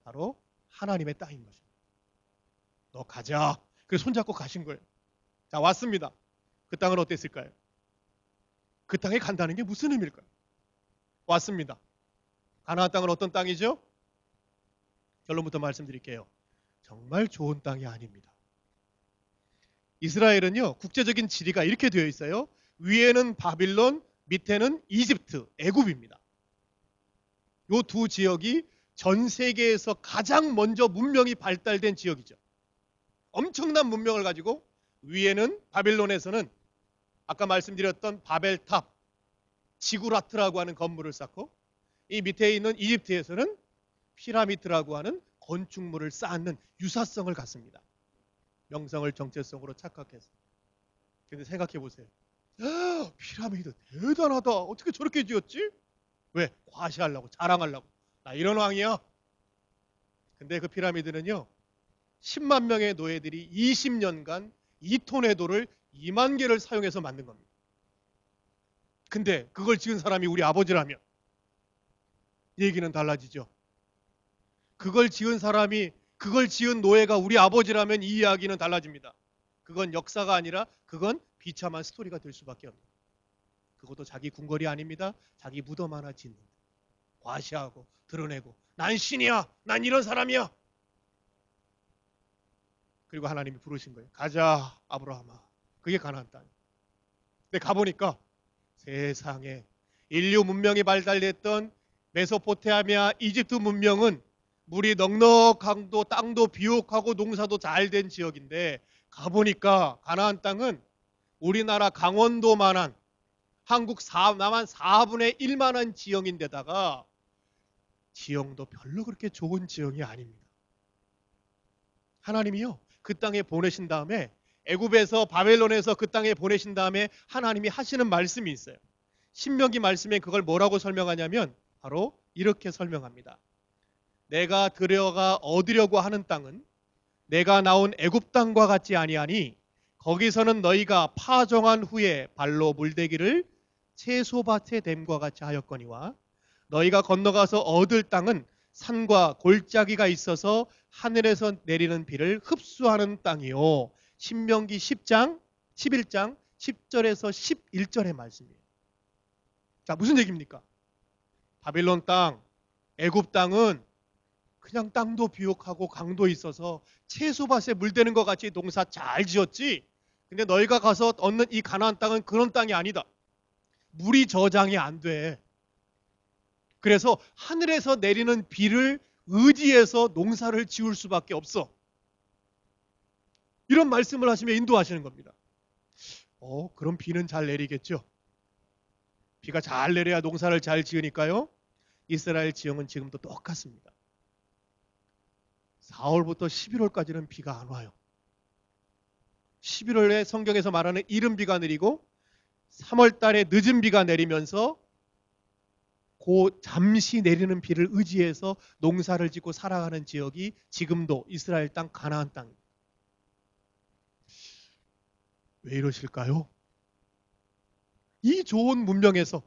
바로 하나님의 땅인 것입니다. 너 가자. 그래서 손잡고 가신 거예요. 자, 왔습니다. 그 땅은 어땠을까요? 그 땅에 간다는 게 무슨 의미일까요? 왔습니다. 가나안 땅은 어떤 땅이죠? 결론부터 말씀드릴게요. 정말 좋은 땅이 아닙니다. 이스라엘은요, 국제적인 지리가 이렇게 되어 있어요. 위에는 바빌론, 밑에는 이집트, 애굽입니다. 이 두 지역이 전 세계에서 가장 먼저 문명이 발달된 지역이죠. 엄청난 문명을 가지고 위에는 바빌론에서는 아까 말씀드렸던 바벨탑, 지구라트라고 하는 건물을 쌓고 이 밑에 있는 이집트에서는 피라미드라고 하는 건축물을 쌓는 유사성을 갖습니다. 명성을 정체성으로 착각해서. 근데 생각해 보세요. 피라미드 대단하다. 어떻게 저렇게 지었지? 왜? 과시하려고, 자랑하려고. 나 이런 왕이야. 근데 그 피라미드는요, 10만 명의 노예들이 20년간 2톤의 돌을 2만 개를 사용해서 만든 겁니다. 근데 그걸 지은 사람이 우리 아버지라면 얘기는 달라지죠. 그걸 지은 사람이, 그걸 지은 노예가 우리 아버지라면 이 이야기는 달라집니다. 그건 역사가 아니라 그건 비참한 스토리가 될 수밖에 없습니다. 그것도 자기 궁궐이 아닙니다. 자기 무덤 하나 짓는, 과시하고 드러내고 난 신이야, 난 이런 사람이야. 그리고 하나님이 부르신 거예요. 가자 아브라함아. 그게 가나안 땅. 근데 가보니까 세상에 인류 문명이 발달됐던 메소포타미아 이집트 문명은 물이 넉넉하고 땅도 비옥하고 농사도 잘 된 지역인데 가보니까 가나안 땅은 우리나라 강원도만한 한국 남한 4분의 1만한 지형인데다가 지형도 별로 그렇게 좋은 지형이 아닙니다. 하나님이요, 그 땅에 보내신 다음에 애굽에서 바벨론에서 그 땅에 보내신 다음에 하나님이 하시는 말씀이 있어요. 신명기 말씀에 그걸 뭐라고 설명하냐면 바로 이렇게 설명합니다. 내가 들여가 얻으려고 하는 땅은 내가 나온 애굽 땅과 같지 아니하니 거기서는 너희가 파종한 후에 발로 물대기를 채소밭에 댐과 같이 하였거니와 너희가 건너가서 얻을 땅은 산과 골짜기가 있어서 하늘에서 내리는 비를 흡수하는 땅이요. 신명기 10장 11장 10절에서 11절의 말씀이에요. 자, 무슨 얘기입니까? 바빌론 땅, 애굽 땅은 그냥 땅도 비옥하고 강도 있어서 채소밭에 물대는 것 같이 농사 잘 지었지. 근데 너희가 가서 얻는 이 가나안 땅은 그런 땅이 아니다. 물이 저장이 안 돼. 그래서 하늘에서 내리는 비를 의지해서 농사를 지을 수밖에 없어. 이런 말씀을 하시며 인도하시는 겁니다. 그럼 비는 잘 내리겠죠. 비가 잘 내려야 농사를 잘 지으니까요. 이스라엘 지형은 지금도 똑같습니다. 4월부터 11월까지는 비가 안 와요. 11월에 성경에서 말하는 이른 비가 내리고 3월 달에 늦은 비가 내리면서 그 잠시 내리는 비를 의지해서 농사를 짓고 살아가는 지역이 지금도 이스라엘 땅 가나안 땅입니다. 왜 이러실까요? 이 좋은 문명에서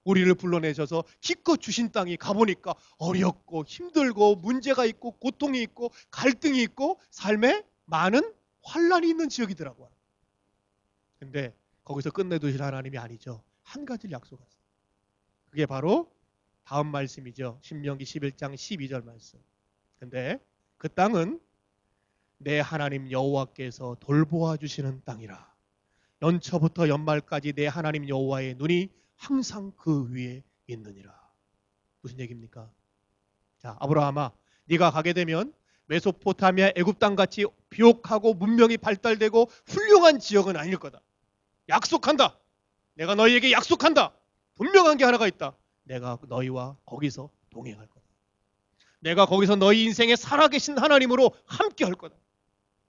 우리를 불러내셔서 기껏 주신 땅이 가보니까 어렵고 힘들고 문제가 있고 고통이 있고 갈등이 있고 삶에 많은 환란이 있는 지역이더라고요. 근데 거기서 끝내두실 하나님이 아니죠. 한 가지를 약속하세요. 그게 바로 다음 말씀이죠. 신명기 11장 12절 말씀. 근데 그 땅은 내 하나님 여호와께서 돌보아 주시는 땅이라. 연초부터 연말까지 내 하나님 여호와의 눈이 항상 그 위에 있느니라. 무슨 얘기입니까? 자, 아브라함아, 네가 가게 되면 메소포타미아 애굽 땅같이 비옥하고 문명이 발달되고 훌륭한 지역은 아닐 거다. 약속한다. 내가 너희에게 약속한다. 분명한 게 하나가 있다. 내가 너희와 거기서 동행할 거다. 내가 거기서 너희 인생에 살아계신 하나님으로 함께 할 거다.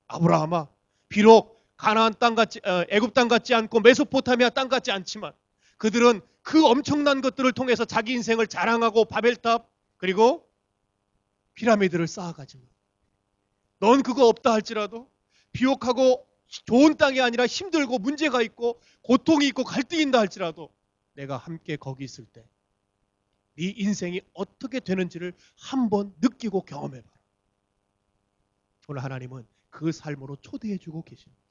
아브라함아, 비록 가나안 땅 같지, 애굽 땅 같지 않고 메소포타미아 땅 같지 않지만 그들은 그 엄청난 것들을 통해서 자기 인생을 자랑하고 바벨탑 그리고 피라미드를 쌓아가지만 넌 그거 없다 할지라도 비옥하고 좋은 땅이 아니라 힘들고 문제가 있고 고통이 있고 갈등이 있다 할지라도 내가 함께 거기 있을 때 네 인생이 어떻게 되는지를 한번 느끼고 경험해봐라. 오늘 하나님은 그 삶으로 초대해주고 계십니다.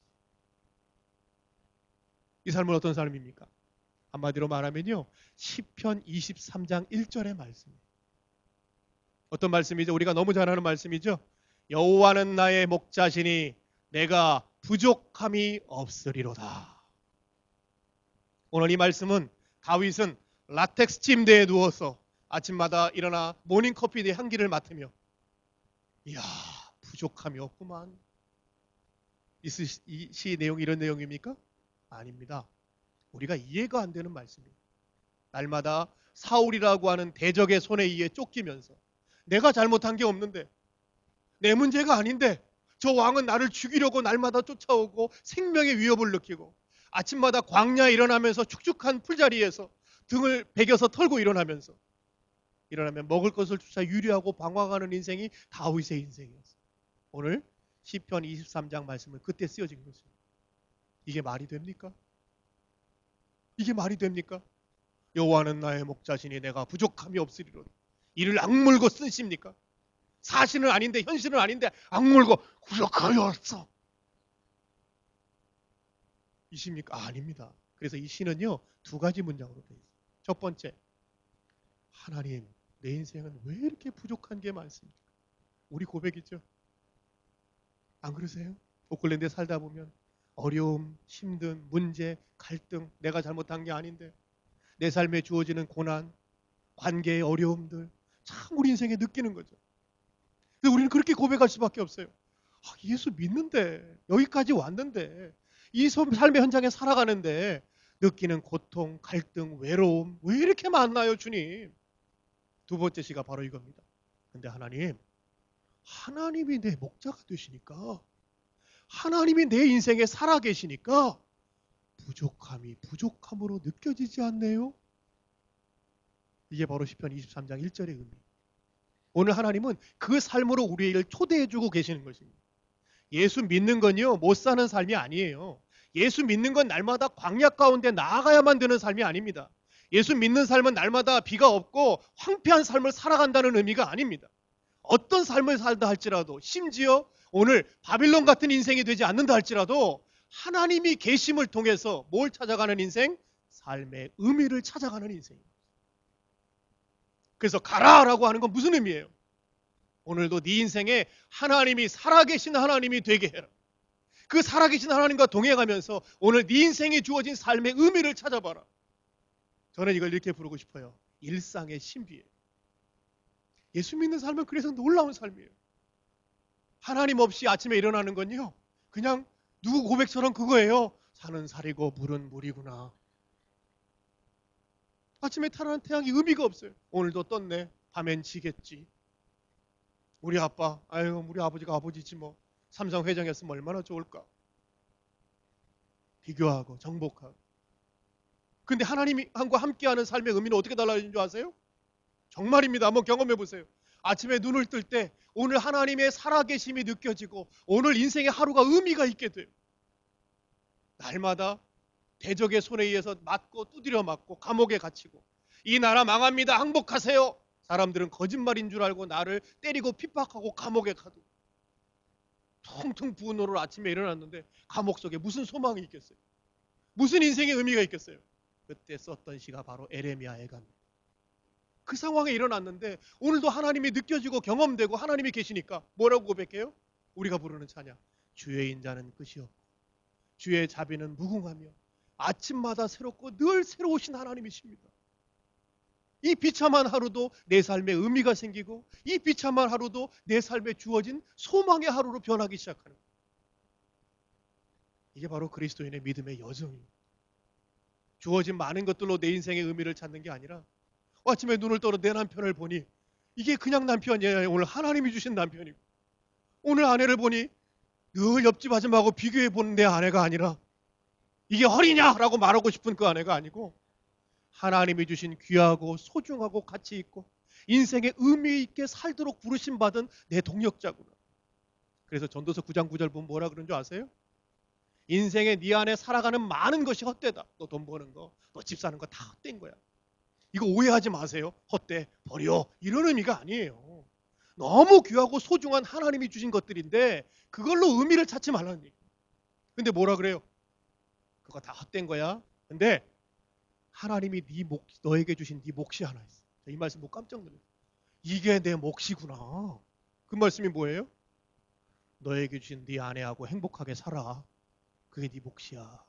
이 삶은 어떤 삶입니까? 한마디로 말하면요, 시편 23장 1절의 말씀이에요. 어떤 말씀이죠? 우리가 너무 잘 아는 말씀이죠. 여호와는 나의 목자시니 내가 부족함이 없으리로다. 오늘 이 말씀은 다윗은 라텍스 침대에 누워서 아침마다 일어나 모닝커피의 향기를 맡으며 이야 부족함이 없구만. 이 시 내용이 이런 내용입니까? 아닙니다. 우리가 이해가 안 되는 말씀이에요. 날마다 사울이라고 하는 대적의 손에 의해 쫓기면서 내가 잘못한 게 없는데 내 문제가 아닌데 저 왕은 나를 죽이려고 날마다 쫓아오고 생명의 위협을 느끼고 아침마다 광야에 일어나면서 축축한 풀자리에서 등을 베겨서 털고 일어나면 먹을 것을 주사 유리하고 방황하는 인생이 다윗의 인생이었어요. 오늘 시편 23장 말씀은 그때 쓰여진 것입니다. 이게 말이 됩니까? 이게 말이 됩니까? 여호와는 나의 목자시니 내가 부족함이 없으리로다. 이를 악물고 쓰십니까? 사실은 아닌데 현실은 아닌데 악물고 부족함이 없어. 이십니까? 아닙니다. 그래서 이 시는요 2가지 문장으로 되어 있어요. 첫 번째, 하나님 내 인생은 왜 이렇게 부족한 게 많습니까? 우리 고백이죠. 안 그러세요? 오클랜드에 살다 보면 어려움, 힘든, 문제, 갈등, 내가 잘못한 게 아닌데 내 삶에 주어지는 고난, 관계의 어려움들 참 우리 인생에 느끼는 거죠. 근데 우리는 그렇게 고백할 수밖에 없어요. 예수 믿는데 여기까지 왔는데 이 삶의 현장에 살아가는데 느끼는 고통, 갈등, 외로움 왜 이렇게 많나요 주님? 2번째 시가 바로 이겁니다. 근데 하나님이 내 목자가 되시니까 하나님이 내 인생에 살아계시니까 부족함이 부족함으로 느껴지지 않네요. 이게 바로 시편 23장 1절의 의미입니다. 오늘 하나님은 그 삶으로 우리를 초대해주고 계시는 것입니다. 예수 믿는 건요 못 사는 삶이 아니에요. 예수 믿는 건 날마다 광야 가운데 나아가야만 되는 삶이 아닙니다. 예수 믿는 삶은 날마다 비가 없고 황폐한 삶을 살아간다는 의미가 아닙니다. 어떤 삶을 살다 할지라도 심지어 오늘 바빌론 같은 인생이 되지 않는다 할지라도 하나님이 계심을 통해서 뭘 찾아가는 인생? 삶의 의미를 찾아가는 인생입니다. 그래서 가라라고 하는 건 무슨 의미예요? 오늘도 네 인생에 하나님이 살아계신 하나님이 되게 해라. 그 살아계신 하나님과 동행하면서 오늘 네 인생에 주어진 삶의 의미를 찾아봐라. 저는 이걸 이렇게 부르고 싶어요. 일상의 신비예요. 예수 믿는 삶은 그래서 놀라운 삶이에요. 하나님 없이 아침에 일어나는 건요. 그냥 누구 고백처럼 그거예요. 산은 살이고 물은 물이구나. 아침에 타라는 태양이 의미가 없어요. 오늘도 떴네. 밤엔 지겠지. 우리 아빠, 우리 아버지가 아버지지 뭐. 삼성회장했으면 얼마나 좋을까. 비교하고 정복하고. 근데 하나님과 함께하는 삶의 의미는 어떻게 달라지는 줄 아세요? 정말입니다. 한번 경험해 보세요. 아침에 눈을 뜰 때 오늘 하나님의 살아계심이 느껴지고 오늘 인생의 하루가 의미가 있게 돼요. 날마다 대적의 손에 의해서 맞고 두드려 맞고 감옥에 갇히고 이 나라 망합니다. 항복하세요. 사람들은 거짓말인 줄 알고 나를 때리고 핍박하고 감옥에 가도 퉁퉁 부은 노로 아침에 일어났는데 감옥 속에 무슨 소망이 있겠어요? 무슨 인생의 의미가 있겠어요? 그때 썼던 시가 바로 에레미야 애가입니다. 그 상황에 일어났는데 오늘도 하나님이 느껴지고 경험되고 하나님이 계시니까 뭐라고 고백해요? 우리가 부르는 찬양. 주의 인자는 끝이 없고 주의 자비는 무궁하며 아침마다 새롭고 늘 새로우신 하나님이십니다. 이 비참한 하루도 내 삶에 의미가 생기고 이 비참한 하루도 내 삶에 주어진 소망의 하루로 변하기 시작하는 거예요. 이게 바로 그리스도인의 믿음의 여정입니다. 주어진 많은 것들로 내 인생의 의미를 찾는 게 아니라 아침에 눈을 떠서 내 남편을 보니 이게 그냥 남편이 아니라 오늘 하나님이 주신 남편이고 오늘 아내를 보니 늘 옆집 아줌마하고 비교해 보는 내 아내가 아니라 이게 허리냐라고 말하고 싶은 그 아내가 아니고 하나님이 주신 귀하고 소중하고 가치 있고 인생의 의미 있게 살도록 부르심 받은 내 동력자구나. 그래서 전도서 9장 9절 보면 뭐라 그런 줄 아세요? 인생에 네 안에 살아가는 많은 것이 헛되다. 너 돈 버는 거, 너 집 사는 거 다 헛된 거야. 이거 오해하지 마세요. 헛돼, 버려. 이런 의미가 아니에요. 너무 귀하고 소중한 하나님이 주신 것들인데 그걸로 의미를 찾지 말라는 얘기예요. 근데 뭐라 그래요? 그거 다 헛된 거야. 근데 하나님이 너에게 주신 네 몫이 하나 있어. 이 말씀 보고 깜짝 놀랐어요. 이게 내 몫이구나. 그 말씀이 뭐예요? 너에게 주신 네 아내하고 행복하게 살아. 그게 네 몫이야.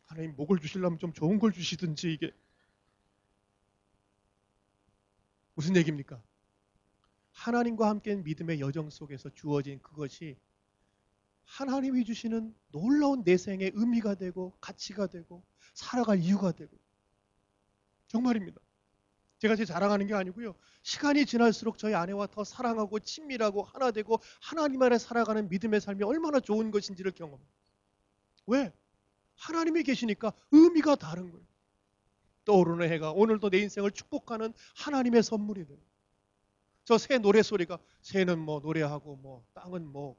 하나님 목을 주시려면 좀 좋은 걸 주시든지. 이게 무슨 얘기입니까? 하나님과 함께 믿음의 여정 속에서 주어진 그것이 하나님이 주시는 놀라운 내 생의 의미가 되고 가치가 되고 살아갈 이유가 되고. 정말입니다. 제가 제 자랑하는 게 아니고요. 시간이 지날수록 저희 아내와 더 사랑하고 친밀하고 하나 되고 하나님 안에 살아가는 믿음의 삶이 얼마나 좋은 것인지를 경험합니다. 왜? 하나님이 계시니까 의미가 다른 거예요. 떠오르는 해가 오늘도 내 인생을 축복하는 하나님의 선물이 돼요. 저 새 노래소리가, 새는 뭐 노래하고 뭐 땅은 뭐,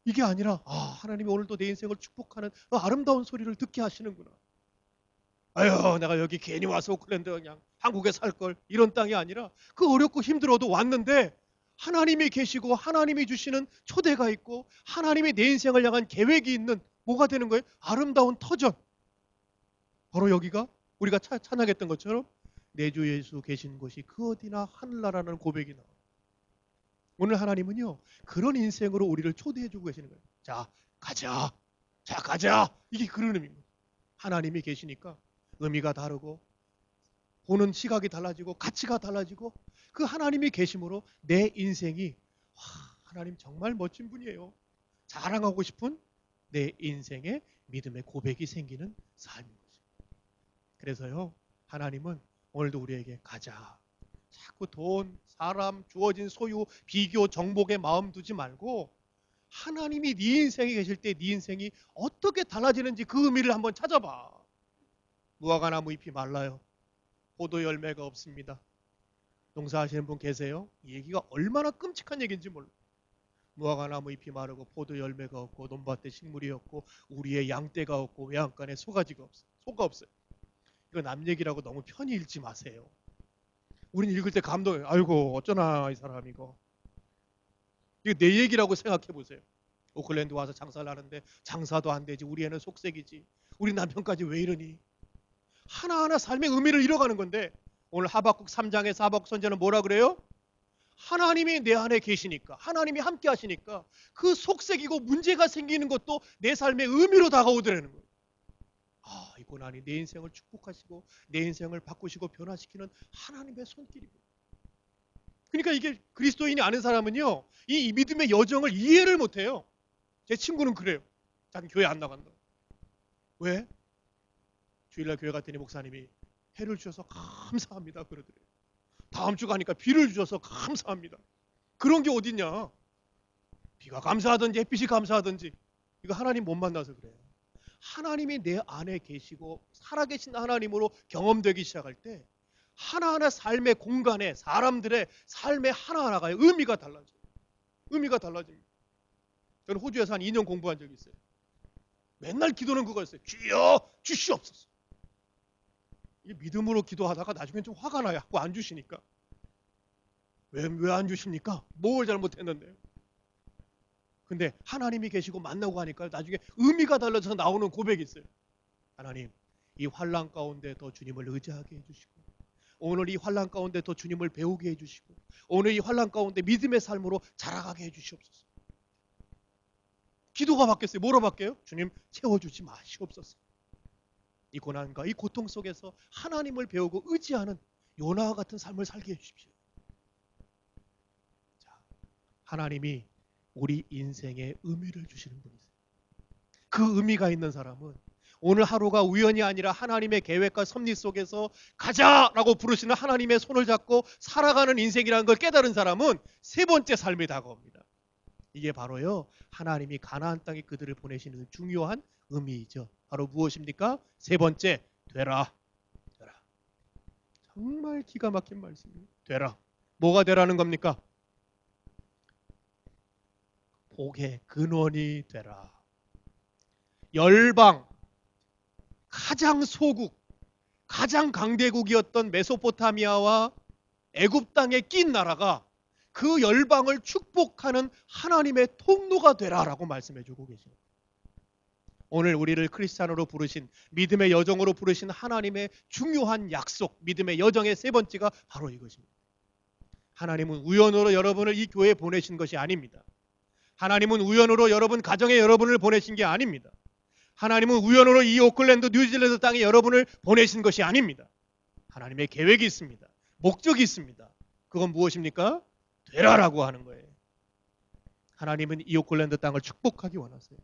이게 아니라 하나님이 오늘도 내 인생을 축복하는 아름다운 소리를 듣게 하시는구나. 아유, 내가 여기 괜히 와서 오클랜드 그냥 한국에 살 걸, 이런 땅이 아니라 그 어렵고 힘들어도 왔는데 하나님이 계시고 하나님이 주시는 초대가 있고 하나님이 내 인생을 향한 계획이 있는 뭐가 되는 거예요? 아름다운 터전. 바로 여기가 우리가 찬양했던 것처럼 내 주 예수 계신 곳이 그 어디나 하늘나라는 고백이 나와요. 오늘 하나님은요, 그런 인생으로 우리를 초대해주고 계시는 거예요. 자, 가자. 자, 가자. 이게 그런 의미입니다. 하나님이 계시니까 의미가 다르고 보는 시각이 달라지고 가치가 달라지고 그 하나님이 계심으로 내 인생이 하나님 정말 멋진 분이에요. 자랑하고 싶은 내 인생의 믿음의 고백이 생기는 삶인 거죠. 그래서요, 하나님은 오늘도 우리에게 가자. 자꾸 돈, 사람, 주어진 소유, 비교, 정복에 마음 두지 말고 하나님이 네 인생에 계실 때 네 인생이 어떻게 달라지는지 그 의미를 한번 찾아봐. 무화과나무 잎이 말라요. 포도 열매가 없습니다. 농사하시는 분 계세요? 이 얘기가 얼마나 끔찍한 얘기인지 몰라요. 무화과나무 잎이 마르고 포도 열매가 없고 논밭에 식물이 없고 우리의 양떼가 없고 외양간에 소가 없어요. 이거 남 얘기라고 너무 편히 읽지 마세요. 우린 읽을 때 감동해요. 아이고 어쩌나 이 사람 이거. 이거 내 얘기라고 생각해 보세요. 오클랜드 와서 장사를 하는데 장사도 안 되지. 우리 애는 속색이지. 우리 남편까지 왜 이러니. 하나하나 삶의 의미를 잃어가는 건데 오늘 하박국 3장에서 하박국 선지자는 뭐라 그래요? 하나님이 내 안에 계시니까, 하나님이 함께 하시니까 그 속색이고 문제가 생기는 것도 내 삶의 의미로 다가오더라는 거예요. 이건 아니, 내 인생을 축복하시고 내 인생을 바꾸시고 변화시키는 하나님의 손길이고. 그러니까 이게 그리스도인이 아는 사람은요, 이 믿음의 여정을 이해를 못해요. 제 친구는 그래요. 자기 교회 안 나간다. 왜? 주일날 교회 갔더니 목사님이 해를 주셔서 감사합니다 그러더래요. 다음 주 가니까 비를 주셔서 감사합니다. 그런 게 어딨냐. 비가 감사하든지 햇빛이 감사하든지. 이거 하나님 못 만나서 그래요. 하나님이 내 안에 계시고 살아계신 하나님으로 경험되기 시작할 때 하나하나 삶의 공간에 사람들의 삶의 하나하나가 의미가 달라져요. 의미가 달라집니다. 저는 호주에서 한 2년 공부한 적이 있어요. 맨날 기도는 그거였어요. 주여 주시옵소서. 이게 믿음으로 기도하다가 나중엔 좀 화가 나요. 자꾸 안 주시니까. 왜 안 주십니까? 뭘 잘못했는데요. 근데 하나님이 계시고 만나고 하니까 나중에 의미가 달라져서 나오는 고백이 있어요. 하나님, 이 환난 가운데 더 주님을 의지하게 해주시고 오늘 이 환난 가운데 더 주님을 배우게 해주시고 오늘 이 환난 가운데 믿음의 삶으로 자라가게 해주시옵소서. 기도가 바뀌었어요. 뭐로 바뀌어요? 주님 채워주지 마시옵소서. 이 고난과 이 고통 속에서 하나님을 배우고 의지하는 요나와 같은 삶을 살게 해주십시오. 자, 하나님이 우리 인생에 의미를 주시는 분이세요. 그 의미가 있는 사람은 오늘 하루가 우연이 아니라 하나님의 계획과 섭리 속에서 가자라고 부르시는 하나님의 손을 잡고 살아가는 인생이라는 걸 깨달은 사람은 세 번째 삶이 다가옵니다. 이게 바로요, 하나님이 가나안 땅에 그들을 보내시는 중요한 의미이죠. 바로 무엇입니까? 세 번째, 되라. 정말 기가 막힌 말씀이에요. 되라. 뭐가 되라는 겁니까? 복의 근원이 되라. 열방, 가장 소국, 가장 강대국이었던 메소포타미아와 애굽 땅에 낀 나라가 그 열방을 축복하는 하나님의 통로가 되라라고 말씀해주고 계십니다. 오늘 우리를 크리스찬으로 부르신, 믿음의 여정으로 부르신 하나님의 중요한 약속, 믿음의 여정의 세 번째가 바로 이것입니다. 하나님은 우연으로 여러분을 이 교회에 보내신 것이 아닙니다. 하나님은 우연으로 여러분 가정에 여러분을 보내신 게 아닙니다. 하나님은 우연으로 이 오클랜드 뉴질랜드 땅에 여러분을 보내신 것이 아닙니다. 하나님의 계획이 있습니다. 목적이 있습니다. 그건 무엇입니까? 되라라고 하는 거예요. 하나님은 이 오클랜드 땅을 축복하기 원하세요.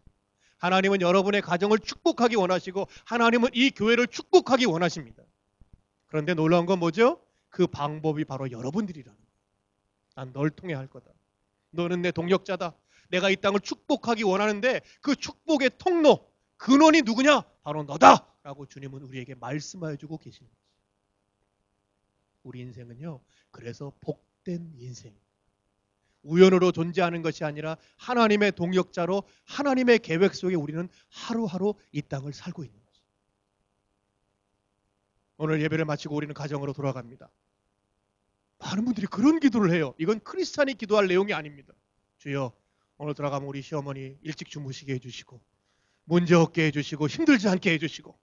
하나님은 여러분의 가정을 축복하기 원하시고 하나님은 이 교회를 축복하기 원하십니다. 그런데 놀라운 건 뭐죠? 그 방법이 바로 여러분들이라는 거예요. 난 널 통해 할 거다. 너는 내 동역자다. 내가 이 땅을 축복하기 원하는데 그 축복의 통로, 근원이 누구냐? 바로 너다! 라고 주님은 우리에게 말씀해 주고 계십니다. 우리 인생은요, 그래서 복된 인생. 우연으로 존재하는 것이 아니라 하나님의 동역자로 하나님의 계획 속에 우리는 하루하루 이 땅을 살고 있는 거죠. 오늘 예배를 마치고 우리는 가정으로 돌아갑니다. 많은 분들이 그런 기도를 해요. 이건 크리스찬이 기도할 내용이 아닙니다. 주여, 오늘 들어가면 우리 시어머니 일찍 주무시게 해주시고 문제 없게 해주시고 힘들지 않게 해주시고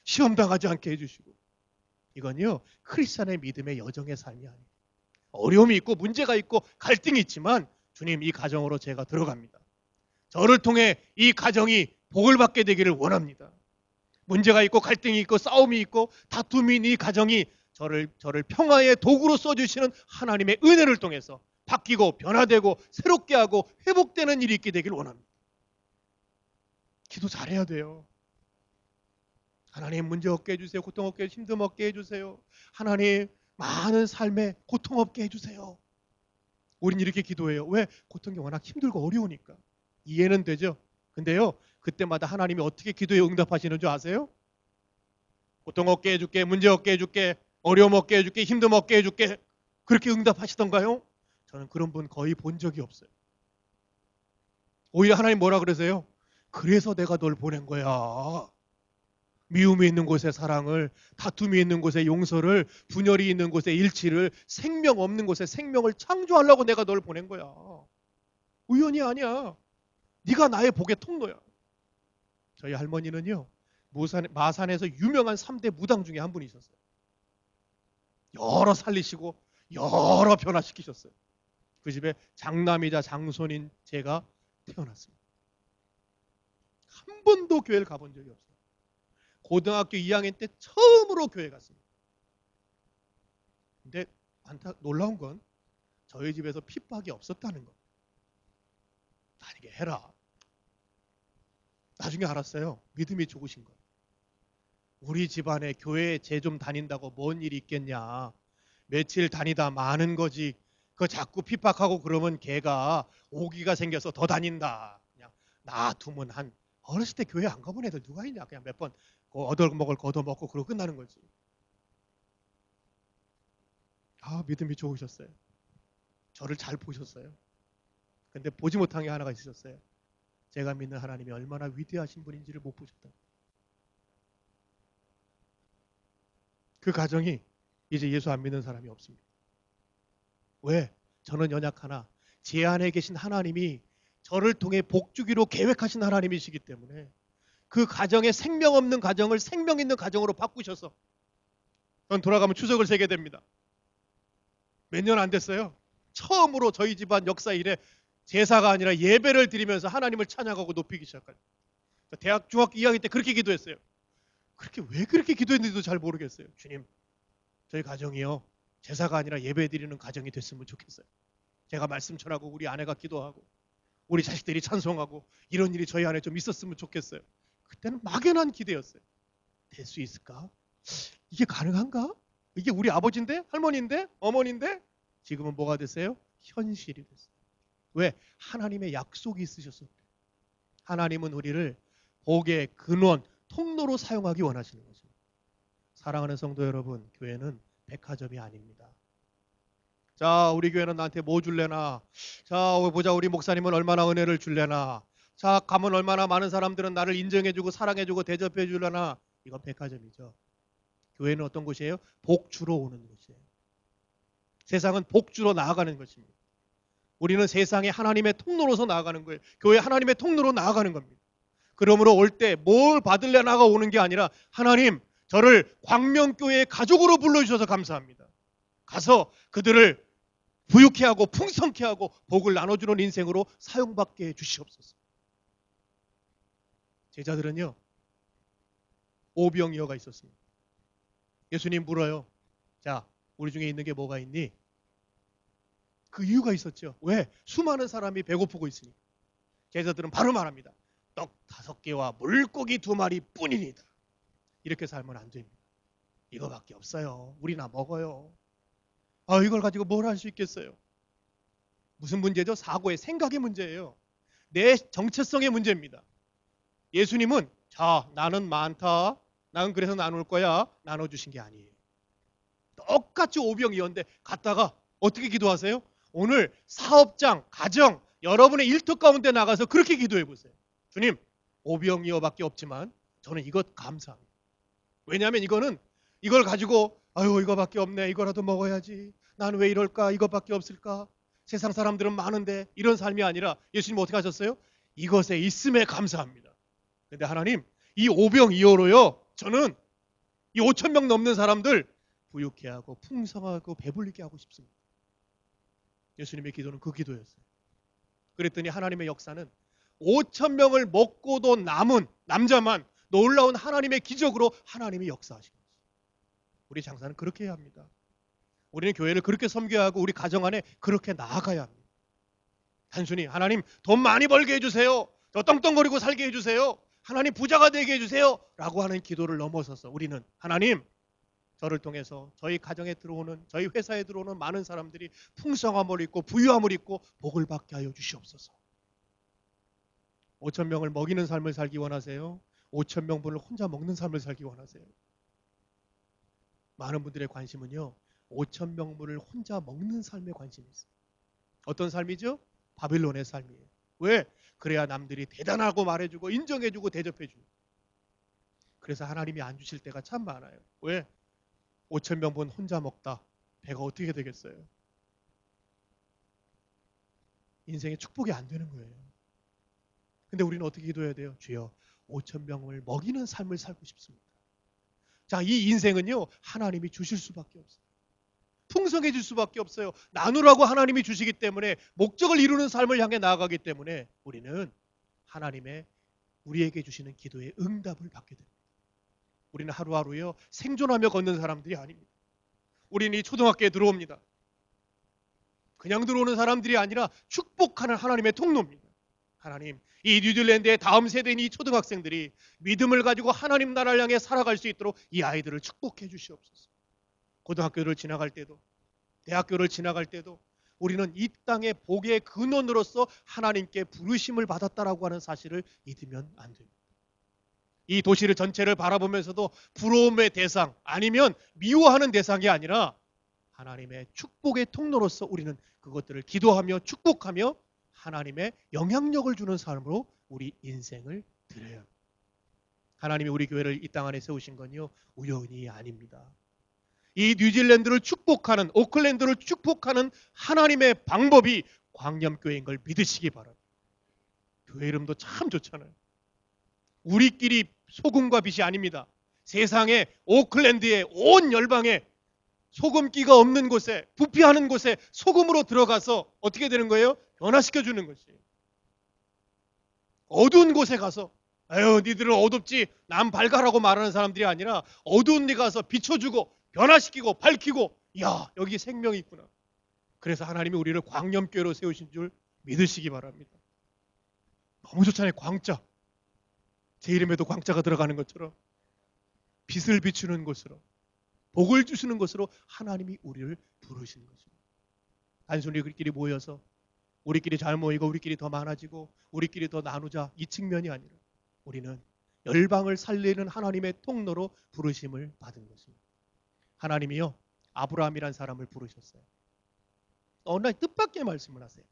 시험 당하지 않게 해주시고. 이건요, 크리스찬의 믿음의 여정의 삶이 아니에요. 어려움이 있고 문제가 있고 갈등이 있지만 주님, 이 가정으로 제가 들어갑니다. 저를 통해 이 가정이 복을 받게 되기를 원합니다. 문제가 있고 갈등이 있고 싸움이 있고 다툼이 있는 이 가정이 저를 평화의 도구로 써주시는 하나님의 은혜를 통해서 바뀌고 변화되고 새롭게 하고 회복되는 일이 있게 되기를 원합니다. 기도 잘해야 돼요. 하나님, 문제 없게 해주세요. 고통 없게, 힘듦 없게 해주세요. 하나님, 많은 삶에 고통 없게 해주세요. 우린 이렇게 기도해요. 왜? 고통이 워낙 힘들고 어려우니까. 이해는 되죠? 근데요, 그때마다 하나님이 어떻게 기도에 응답하시는 줄 아세요? 고통 없게 해줄게, 문제 없게 해줄게, 어려움 없게 해줄게, 힘듦 없게 해줄게. 그렇게 응답하시던가요? 저는 그런 분 거의 본 적이 없어요. 오히려 하나님 뭐라 그러세요? 그래서 내가 널 보낸 거야. 미움이 있는 곳에 사랑을, 다툼이 있는 곳에 용서를, 분열이 있는 곳에 일치를, 생명 없는 곳에 생명을 창조하려고 내가 널 보낸 거야. 우연이 아니야. 네가 나의 복의 통로야. 저희 할머니는요, 마산에서 유명한 3대 무당 중에 한 분이 있었어요. 여러 살리시고 여러 변화시키셨어요. 그 집에 장남이자 장손인 제가 태어났습니다. 한 번도 교회를 가본 적이 없어요. 고등학교 2학년 때 처음으로 교회 갔습니다. 근데 놀라운 건 저희 집에서 핍박이 없었다는 거. 만약에 해라. 나중에 알았어요. 믿음이 좋으신 거예요. 우리 집안에 교회에 쟤 좀 다닌다고 뭔 일이 있겠냐. 며칠 다니다 마는 거지. 그거 자꾸 핍박하고 그러면 걔가 오기가 생겨서 더 다닌다. 그냥 놔두면 어렸을 때 교회 안 가본 애들 누가 있냐. 그냥 몇 번 얻어먹을 거 얻어먹고 그러고 끝나는 거지. 믿음이 좋으셨어요. 저를 잘 보셨어요. 근데 보지 못한 게 하나가 있으셨어요. 제가 믿는 하나님이 얼마나 위대하신 분인지를 못 보셨다. 그 가정이 이제 예수 안 믿는 사람이 없습니다. 왜? 저는 연약하나 제 안에 계신 하나님이 저를 통해 복주기로 계획하신 하나님이시기 때문에 그 가정에 생명 없는 가정을 생명 있는 가정으로 바꾸셔서 전 돌아가면 추석을 세게 됩니다. 몇 년 안 됐어요. 처음으로 저희 집안 역사 이래 제사가 아니라 예배를 드리면서 하나님을 찬양하고 높이기 시작하죠. 대학 중학교 2학년 때 그렇게 기도했어요. 왜 그렇게 기도했는지도 잘 모르겠어요. 주님, 저희 가정이요, 제사가 아니라 예배 드리는 가정이 됐으면 좋겠어요. 제가 말씀 전하고 우리 아내가 기도하고 우리 자식들이 찬송하고 이런 일이 저희 안에 좀 있었으면 좋겠어요. 그때는 막연한 기대였어요. 될 수 있을까? 이게 가능한가? 이게 우리 아버지인데? 할머니인데? 어머니인데? 지금은 뭐가 됐어요? 현실이 됐어요. 왜? 하나님의 약속이 있으셨어요. 하나님은 우리를 복의 근원, 통로로 사용하기 원하시는 거죠. 사랑하는 성도 여러분, 교회는 백화점이 아닙니다. 자, 우리 교회는 나한테 뭐 줄래나? 자, 보자, 우리 목사님은 얼마나 은혜를 줄래나? 자, 가면 얼마나 많은 사람들은 나를 인정해주고 사랑해주고 대접해주려나? 이건 백화점이죠. 교회는 어떤 곳이에요? 복 주러 오는 곳이에요. 세상은 복 주러 나아가는 것입니다. 우리는 세상에 하나님의 통로로서 나아가는 거예요. 교회 하나님의 통로로 나아가는 겁니다. 그러므로 올 때 뭘 받으려나가 오는 게 아니라 하나님, 저를 광명교회의 가족으로 불러주셔서 감사합니다. 가서 그들을 부유케 하고 풍성케 하고 복을 나눠주는 인생으로 사용받게 해주시옵소서. 제자들은요, 오병이어가 있었습니다. 예수님 물어요. 자, 우리 중에 있는 게 뭐가 있니? 그 이유가 있었죠. 왜? 수많은 사람이 배고프고 있으니까. 제자들은 바로 말합니다. 떡 5개와 물고기 2마리 뿐이니다. 이렇게 살면 안 됩니다. 이거밖에 없어요. 우리나 먹어요. 이걸 가지고 뭘 할 수 있겠어요? 무슨 문제죠? 사고의 생각의 문제예요. 내 정체성의 문제입니다. 예수님은 자, 나는 많다. 나는 그래서 나눌 거야. 나눠주신 게 아니에요. 똑같이 오병이어인데 갔다가 어떻게 기도하세요? 오늘 사업장, 가정, 여러분의 일터 가운데 나가서 그렇게 기도해 보세요. 주님, 오병이어밖에 없지만 저는 이것 감사합니다. 왜냐하면 이걸 가지고 이거밖에 없네. 이거라도 먹어야지. 난 왜 이럴까? 이것밖에 없을까? 세상 사람들은 많은데 이런 삶이 아니라 예수님 어떻게 하셨어요? 이것에 있음에 감사합니다. 근데 하나님, 이 오병이어로요, 저는 이 5천 명 넘는 사람들 부유케 하고 풍성하고 배불리게 하고 싶습니다. 예수님의 기도는 그 기도였어요. 그랬더니 하나님의 역사는 5천 명을 먹고도 남은 남자만 놀라운 하나님의 기적으로 하나님이 역사하신 거죠. 우리 장사는 그렇게 해야 합니다. 우리는 교회를 그렇게 섬겨야 하고 우리 가정 안에 그렇게 나아가야 합니다. 단순히 하나님 돈 많이 벌게 해주세요. 더 떵떵거리고 살게 해주세요. 하나님 부자가 되게 해주세요. 라고 하는 기도를 넘어서서 우리는 하나님, 저를 통해서 저희 가정에 들어오는, 저희 회사에 들어오는 많은 사람들이 풍성함을 입고 부유함을 입고 복을 받게 하여 주시옵소서. 5천 명을 먹이는 삶을 살기 원하세요? 5천 명분을 혼자 먹는 삶을 살기 원하세요? 많은 분들의 관심은요, 5천 명분을 혼자 먹는 삶에 관심이 있어요. 어떤 삶이죠? 바빌론의 삶이에요. 왜? 그래야 남들이 대단하고 말해주고 인정해주고 대접해주고. 그래서 하나님이 안 주실 때가 참 많아요. 왜? 5천 명분 혼자 먹다 배가 어떻게 되겠어요? 인생에 축복이 안 되는 거예요. 근데 우리는 어떻게 기도해야 돼요? 주여, 5천 명을 먹이는 삶을 살고 싶습니다. 자, 이 인생은요, 하나님이 주실 수밖에 없어요. 풍성해질 수밖에 없어요. 나누라고 하나님이 주시기 때문에, 목적을 이루는 삶을 향해 나아가기 때문에 우리는 하나님의 우리에게 주시는 기도의 응답을 받게 됩니다. 우리는 하루하루요, 생존하며 걷는 사람들이 아닙니다. 우리는 이 초등학교에 들어옵니다. 그냥 들어오는 사람들이 아니라 축복하는 하나님의 통로입니다. 하나님, 이 뉴질랜드의 다음 세대인 이 초등학생들이 믿음을 가지고 하나님 나라를 향해 살아갈 수 있도록 이 아이들을 축복해 주시옵소서. 고등학교를 지나갈 때도, 대학교를 지나갈 때도 우리는 이 땅의 복의 근원으로서 하나님께 부르심을 받았다라고 하는 사실을 잊으면 안 됩니다. 이 도시를 전체를 바라보면서도 부러움의 대상 아니면 미워하는 대상이 아니라 하나님의 축복의 통로로서 우리는 그것들을 기도하며 축복하며 하나님의 영향력을 주는 삶으로 우리 인생을 드려야 합니다. 하나님이 우리 교회를 이 땅 안에 세우신 건요, 우연이 아닙니다. 이 뉴질랜드를 축복하는, 오클랜드를 축복하는 하나님의 방법이 광염교회인 걸 믿으시기 바랍니다. 교회 이름도 참 좋잖아요. 우리끼리 소금과 빛이 아닙니다. 세상에, 오클랜드의 온 열방에 소금기가 없는 곳에, 부패하는 곳에 소금으로 들어가서 어떻게 되는 거예요? 변화시켜주는 것이에요. 어두운 곳에 가서 니들은 어둡지, 난 밝아라고 말하는 사람들이 아니라 어두운 데 가서 비춰주고 변화시키고 밝히고, 야, 여기 생명이 있구나. 그래서 하나님이 우리를 광염교회로 세우신 줄 믿으시기 바랍니다. 너무 좋잖아요. 광자. 제 이름에도 광자가 들어가는 것처럼 빛을 비추는 곳으로, 복을 주시는 것으로 하나님이 우리를 부르시는 것입니다. 단순히 우리끼리 모여서 우리끼리 잘 모이고 우리끼리 더 많아지고 우리끼리 더 나누자, 이 측면이 아니라 우리는 열방을 살리는 하나님의 통로로 부르심을 받은 것입니다. 하나님이요, 아브라함이란 사람을 부르셨어요. 어느 날 뜻밖의 말씀을 하세요.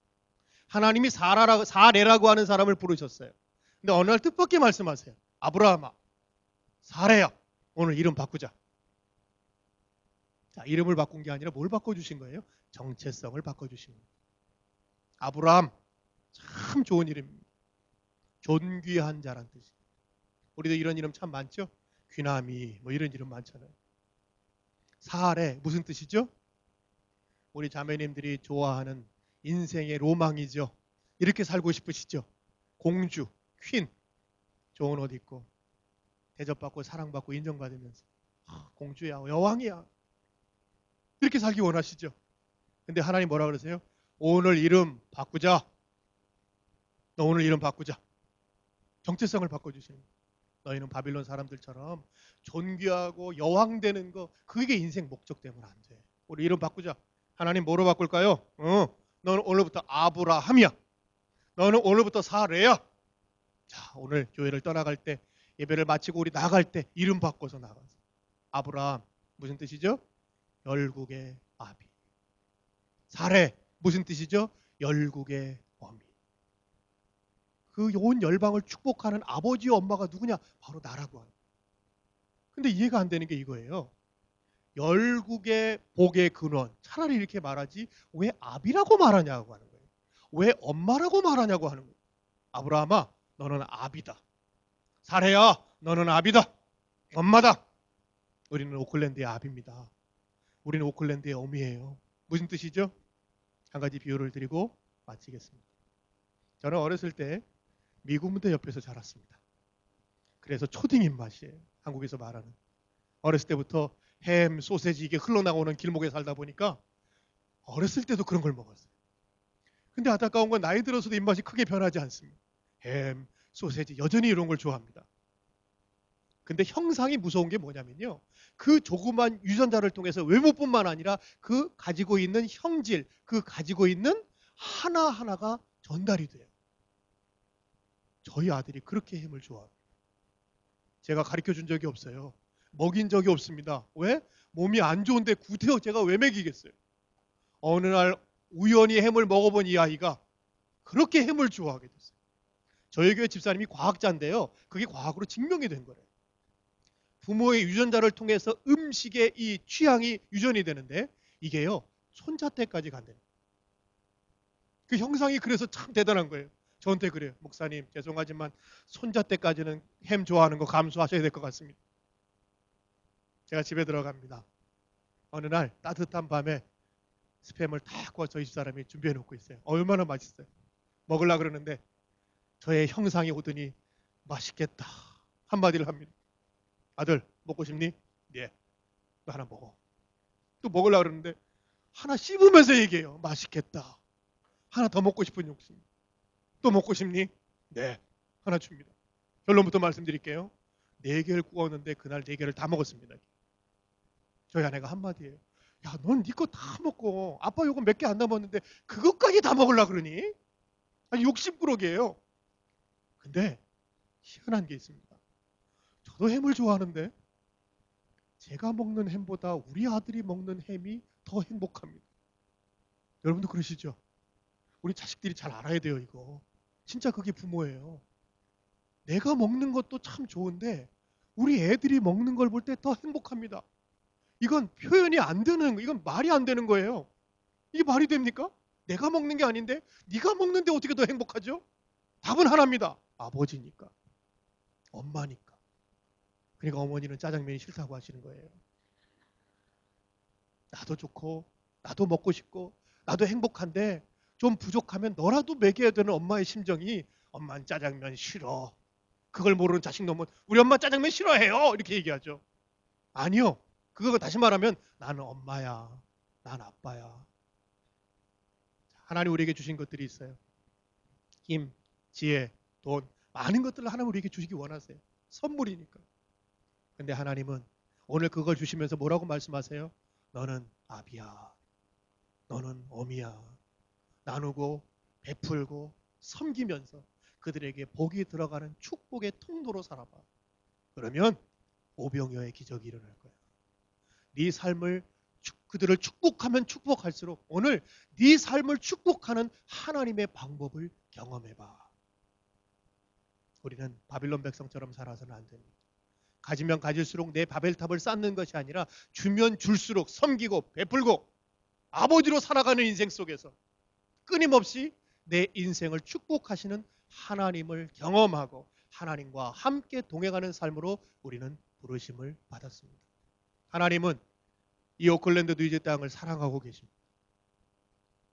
하나님이 사레라고 하는 사람을 부르셨어요. 근데 어느 날 뜻밖의 말씀하세요. 아브라함아, 사레야, 오늘 이름 바꾸자. 자, 이름을 바꾼 게 아니라 뭘 바꿔주신 거예요? 정체성을 바꿔주신 거예요. 아브라함, 참 좋은 이름입니다. 존귀한 자란 뜻이에요. 우리도 이런 이름 참 많죠? 귀남이, 뭐 이런 이름 많잖아요. 사레, 무슨 뜻이죠? 우리 자매님들이 좋아하는 인생의 로망이죠. 이렇게 살고 싶으시죠? 공주, 퀸, 좋은 옷 입고 대접받고 사랑받고 인정받으면서 공주야, 여왕이야. 이렇게 살기 원하시죠? 근데 하나님 뭐라 그러세요? 오늘 이름 바꾸자. 너 오늘 이름 바꾸자. 정체성을 바꿔주시는 거예요. 너희는 바빌론 사람들처럼 존귀하고 여왕 되는 거, 그게 인생 목적 되면 안 돼. 우리 이름 바꾸자. 하나님 뭐로 바꿀까요? 너는 오늘부터 아브라함이야. 너는 오늘부터 사레야. 자, 오늘 교회를 떠나갈 때, 예배를 마치고 우리 나갈 때 이름 바꿔서 나가서. 아브라함 무슨 뜻이죠? 열국의 아비. 사레 무슨 뜻이죠? 열국의 어미. 그 온 열방을 축복하는 아버지 엄마가 누구냐? 바로 나라고 하는. 근데 이해가 안 되는 게 이거예요. 열국의 복의 근원. 차라리 이렇게 말하지 왜 아비라고 말하냐고 하는 거예요. 왜 엄마라고 말하냐고 하는 거예요. 아브라함아, 너는 아비다. 사레야, 너는 아비다. 엄마다. 우리는 오클랜드의 아비입니다. 우리는 오클랜드의 어미예요. 무슨 뜻이죠? 한 가지 비유를 드리고 마치겠습니다. 저는 어렸을 때 미국 무대 옆에서 자랐습니다. 그래서 초딩 입맛이에요. 한국에서 말하는. 어렸을 때부터 햄, 소세지 이게 흘러나오는 길목에 살다 보니까 어렸을 때도 그런 걸 먹었어요. 근데 안타까운 건 나이 들어서도 입맛이 크게 변하지 않습니다. 햄, 소세지 여전히 이런 걸 좋아합니다. 근데 형상이 무서운 게 뭐냐면요. 그 조그만 유전자를 통해서 외모뿐만 아니라 그 가지고 있는 형질, 그 가지고 있는 하나하나가 전달이 돼요. 저희 아들이 그렇게 햄을 좋아합니다. 제가 가르쳐 준 적이 없어요. 먹인 적이 없습니다. 왜? 몸이 안 좋은데 구태여 제가 왜 먹이겠어요? 어느 날 우연히 햄을 먹어본 이 아이가 그렇게 햄을 좋아하게 됐어요. 저희 교회 집사님이 과학자인데요. 그게 과학으로 증명이 된 거예요. 부모의 유전자를 통해서 음식의 이 취향이 유전이 되는데 이게요. 손자 때까지 간대요. 그 형상이 그래서 참 대단한 거예요. 저한테 그래요. 목사님 죄송하지만 손자 때까지는 햄 좋아하는 거 감수하셔야 될 것 같습니다. 제가 집에 들어갑니다. 어느 날 따뜻한 밤에 스팸을 다 구워 저희 집사람이 준비해 놓고 있어요. 얼마나 맛있어요. 먹으려고 그러는데 저의 형상이 오더니 맛있겠다 한마디를 합니다. 아들 먹고 싶니? 네. 너 하나 먹어. 또 먹으려고 그러는데 하나 씹으면서 얘기해요. 맛있겠다. 하나 더 먹고 싶은 욕심. 또 먹고 싶니? 네. 하나 줍니다. 결론부터 말씀드릴게요. 4개를 구웠는데 그날 4개를 다 먹었습니다. 저희 아내가 한마디예요. 야, 넌 네 거 다 먹고 아빠 요거 몇 개 안 남았는데 그것까지 다 먹으려고 그러니? 아니 욕심꾸러기예요. 근데 희한한 게 있습니다. 저도 햄을 좋아하는데 제가 먹는 햄보다 우리 아들이 먹는 햄이 더 행복합니다. 여러분도 그러시죠? 우리 자식들이 잘 알아야 돼요, 이거. 진짜 그게 부모예요. 내가 먹는 것도 참 좋은데 우리 애들이 먹는 걸 볼 때 더 행복합니다. 이건 표현이 안 되는, 이건 말이 안 되는 거예요. 이게 말이 됩니까? 내가 먹는 게 아닌데 네가 먹는데 어떻게 더 행복하죠? 답은 하나입니다. 아버지니까. 엄마니까. 그러니까 어머니는 짜장면이 싫다고 하시는 거예요. 나도 좋고 나도 먹고 싶고 나도 행복한데 좀 부족하면 너라도 먹여야 되는 엄마의 심정이 엄마는 짜장면 싫어. 그걸 모르는 자식 놈은 우리 엄마 짜장면 싫어해요. 이렇게 얘기하죠. 아니요. 그거 다시 말하면 나는 엄마야. 난 아빠야. 하나님 우리에게 주신 것들이 있어요. 힘, 지혜, 돈, 많은 것들을 하나님 우리에게 주시기 원하세요. 선물이니까. 근데 하나님은 오늘 그걸 주시면서 뭐라고 말씀하세요? 너는 아비야. 너는 어미야. 나누고 베풀고 섬기면서 그들에게 복이 들어가는 축복의 통로로 살아봐. 그러면 오병이어의 기적이 일어날 거야. 네 삶을 그들을 축복하면 축복할수록 오늘 네 삶을 축복하는 하나님의 방법을 경험해봐. 우리는 바빌론 백성처럼 살아서는 안 됩니다. 가지면 가질수록 내 바벨탑을 쌓는 것이 아니라 주면 줄수록 섬기고 베풀고 아버지로 살아가는 인생 속에서 끊임없이 내 인생을 축복하시는 하나님을 경험하고 하나님과 함께 동행하는 삶으로 우리는 부르심을 받았습니다. 하나님은 이 오클랜드 뉴저지 땅을 사랑하고 계십니다.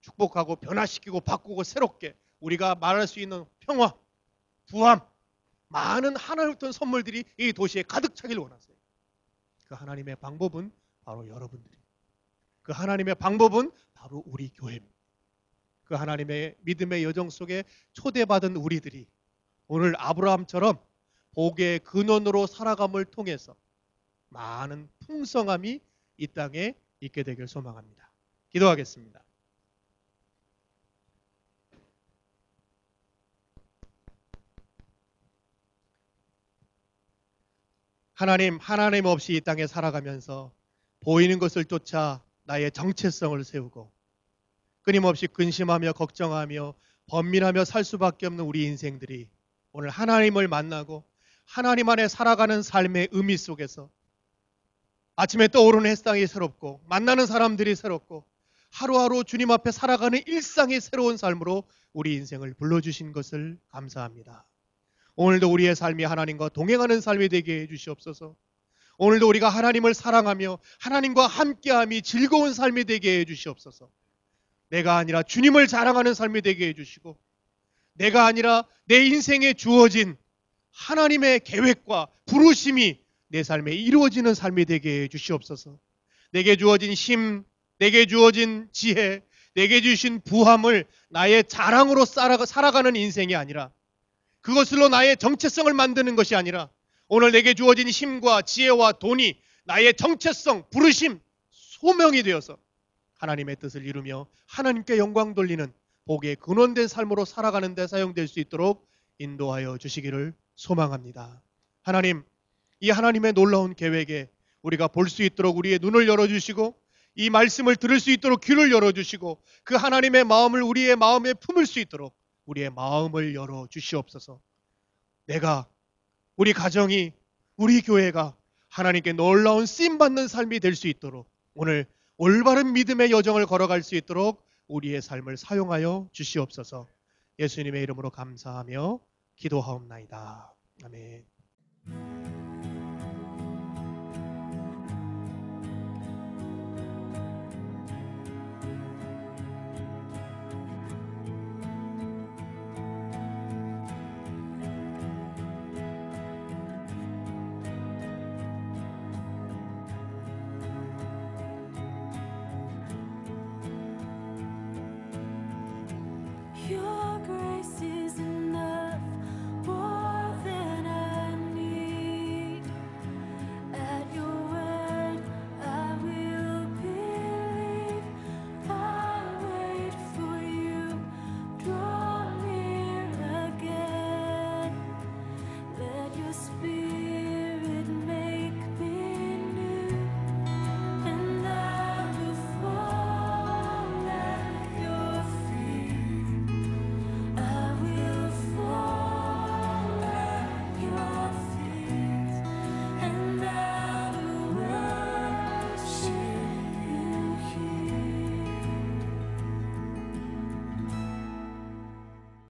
축복하고 변화시키고 바꾸고 새롭게 우리가 말할 수 있는 평화, 부함, 많은 하나님부터 선물들이 이 도시에 가득 차길 원하세요. 그 하나님의 방법은 바로 여러분들이. 그 하나님의 방법은 바로 우리 교회입니다. 그 하나님의 믿음의 여정 속에 초대받은 우리들이 오늘 아브라함처럼 복의 근원으로 살아감을 통해서 많은 풍성함이 이 땅에 있게 되길 소망합니다. 기도하겠습니다. 하나님 없이 이 땅에 살아가면서 보이는 것을 쫓아 나의 정체성을 세우고 끊임없이 근심하며 걱정하며 번민하며 살 수밖에 없는 우리 인생들이 오늘 하나님을 만나고 하나님 안에 살아가는 삶의 의미 속에서 아침에 떠오르는 햇살이 새롭고 만나는 사람들이 새롭고 하루하루 주님 앞에 살아가는 일상의 새로운 삶으로 우리 인생을 불러주신 것을 감사합니다. 오늘도 우리의 삶이 하나님과 동행하는 삶이 되게 해주시옵소서. 오늘도 우리가 하나님을 사랑하며 하나님과 함께함이 즐거운 삶이 되게 해주시옵소서. 내가 아니라 주님을 자랑하는 삶이 되게 해주시고 내가 아니라 내 인생에 주어진 하나님의 계획과 부르심이 내 삶에 이루어지는 삶이 되게 해주시옵소서. 내게 주어진 힘, 내게 주어진 지혜, 내게 주신 부함을 나의 자랑으로 살아가는 인생이 아니라 그것으로 나의 정체성을 만드는 것이 아니라 오늘 내게 주어진 힘과 지혜와 돈이 나의 정체성, 부르심, 소명이 되어서 하나님의 뜻을 이루며 하나님께 영광 돌리는 복의 근원된 삶으로 살아가는 데 사용될 수 있도록 인도하여 주시기를 소망합니다. 하나님, 이 하나님의 놀라운 계획에 우리가 볼 수 있도록 우리의 눈을 열어주시고 이 말씀을 들을 수 있도록 귀를 열어주시고 그 하나님의 마음을 우리의 마음에 품을 수 있도록 우리의 마음을 열어주시옵소서. 내가, 우리 가정이, 우리 교회가 하나님께 놀라운 쓰임받는 삶이 될 수 있도록 오늘 올바른 믿음의 여정을 걸어갈 수 있도록 우리의 삶을 사용하여 주시옵소서. 예수님의 이름으로 감사하며 기도하옵나이다. 아멘.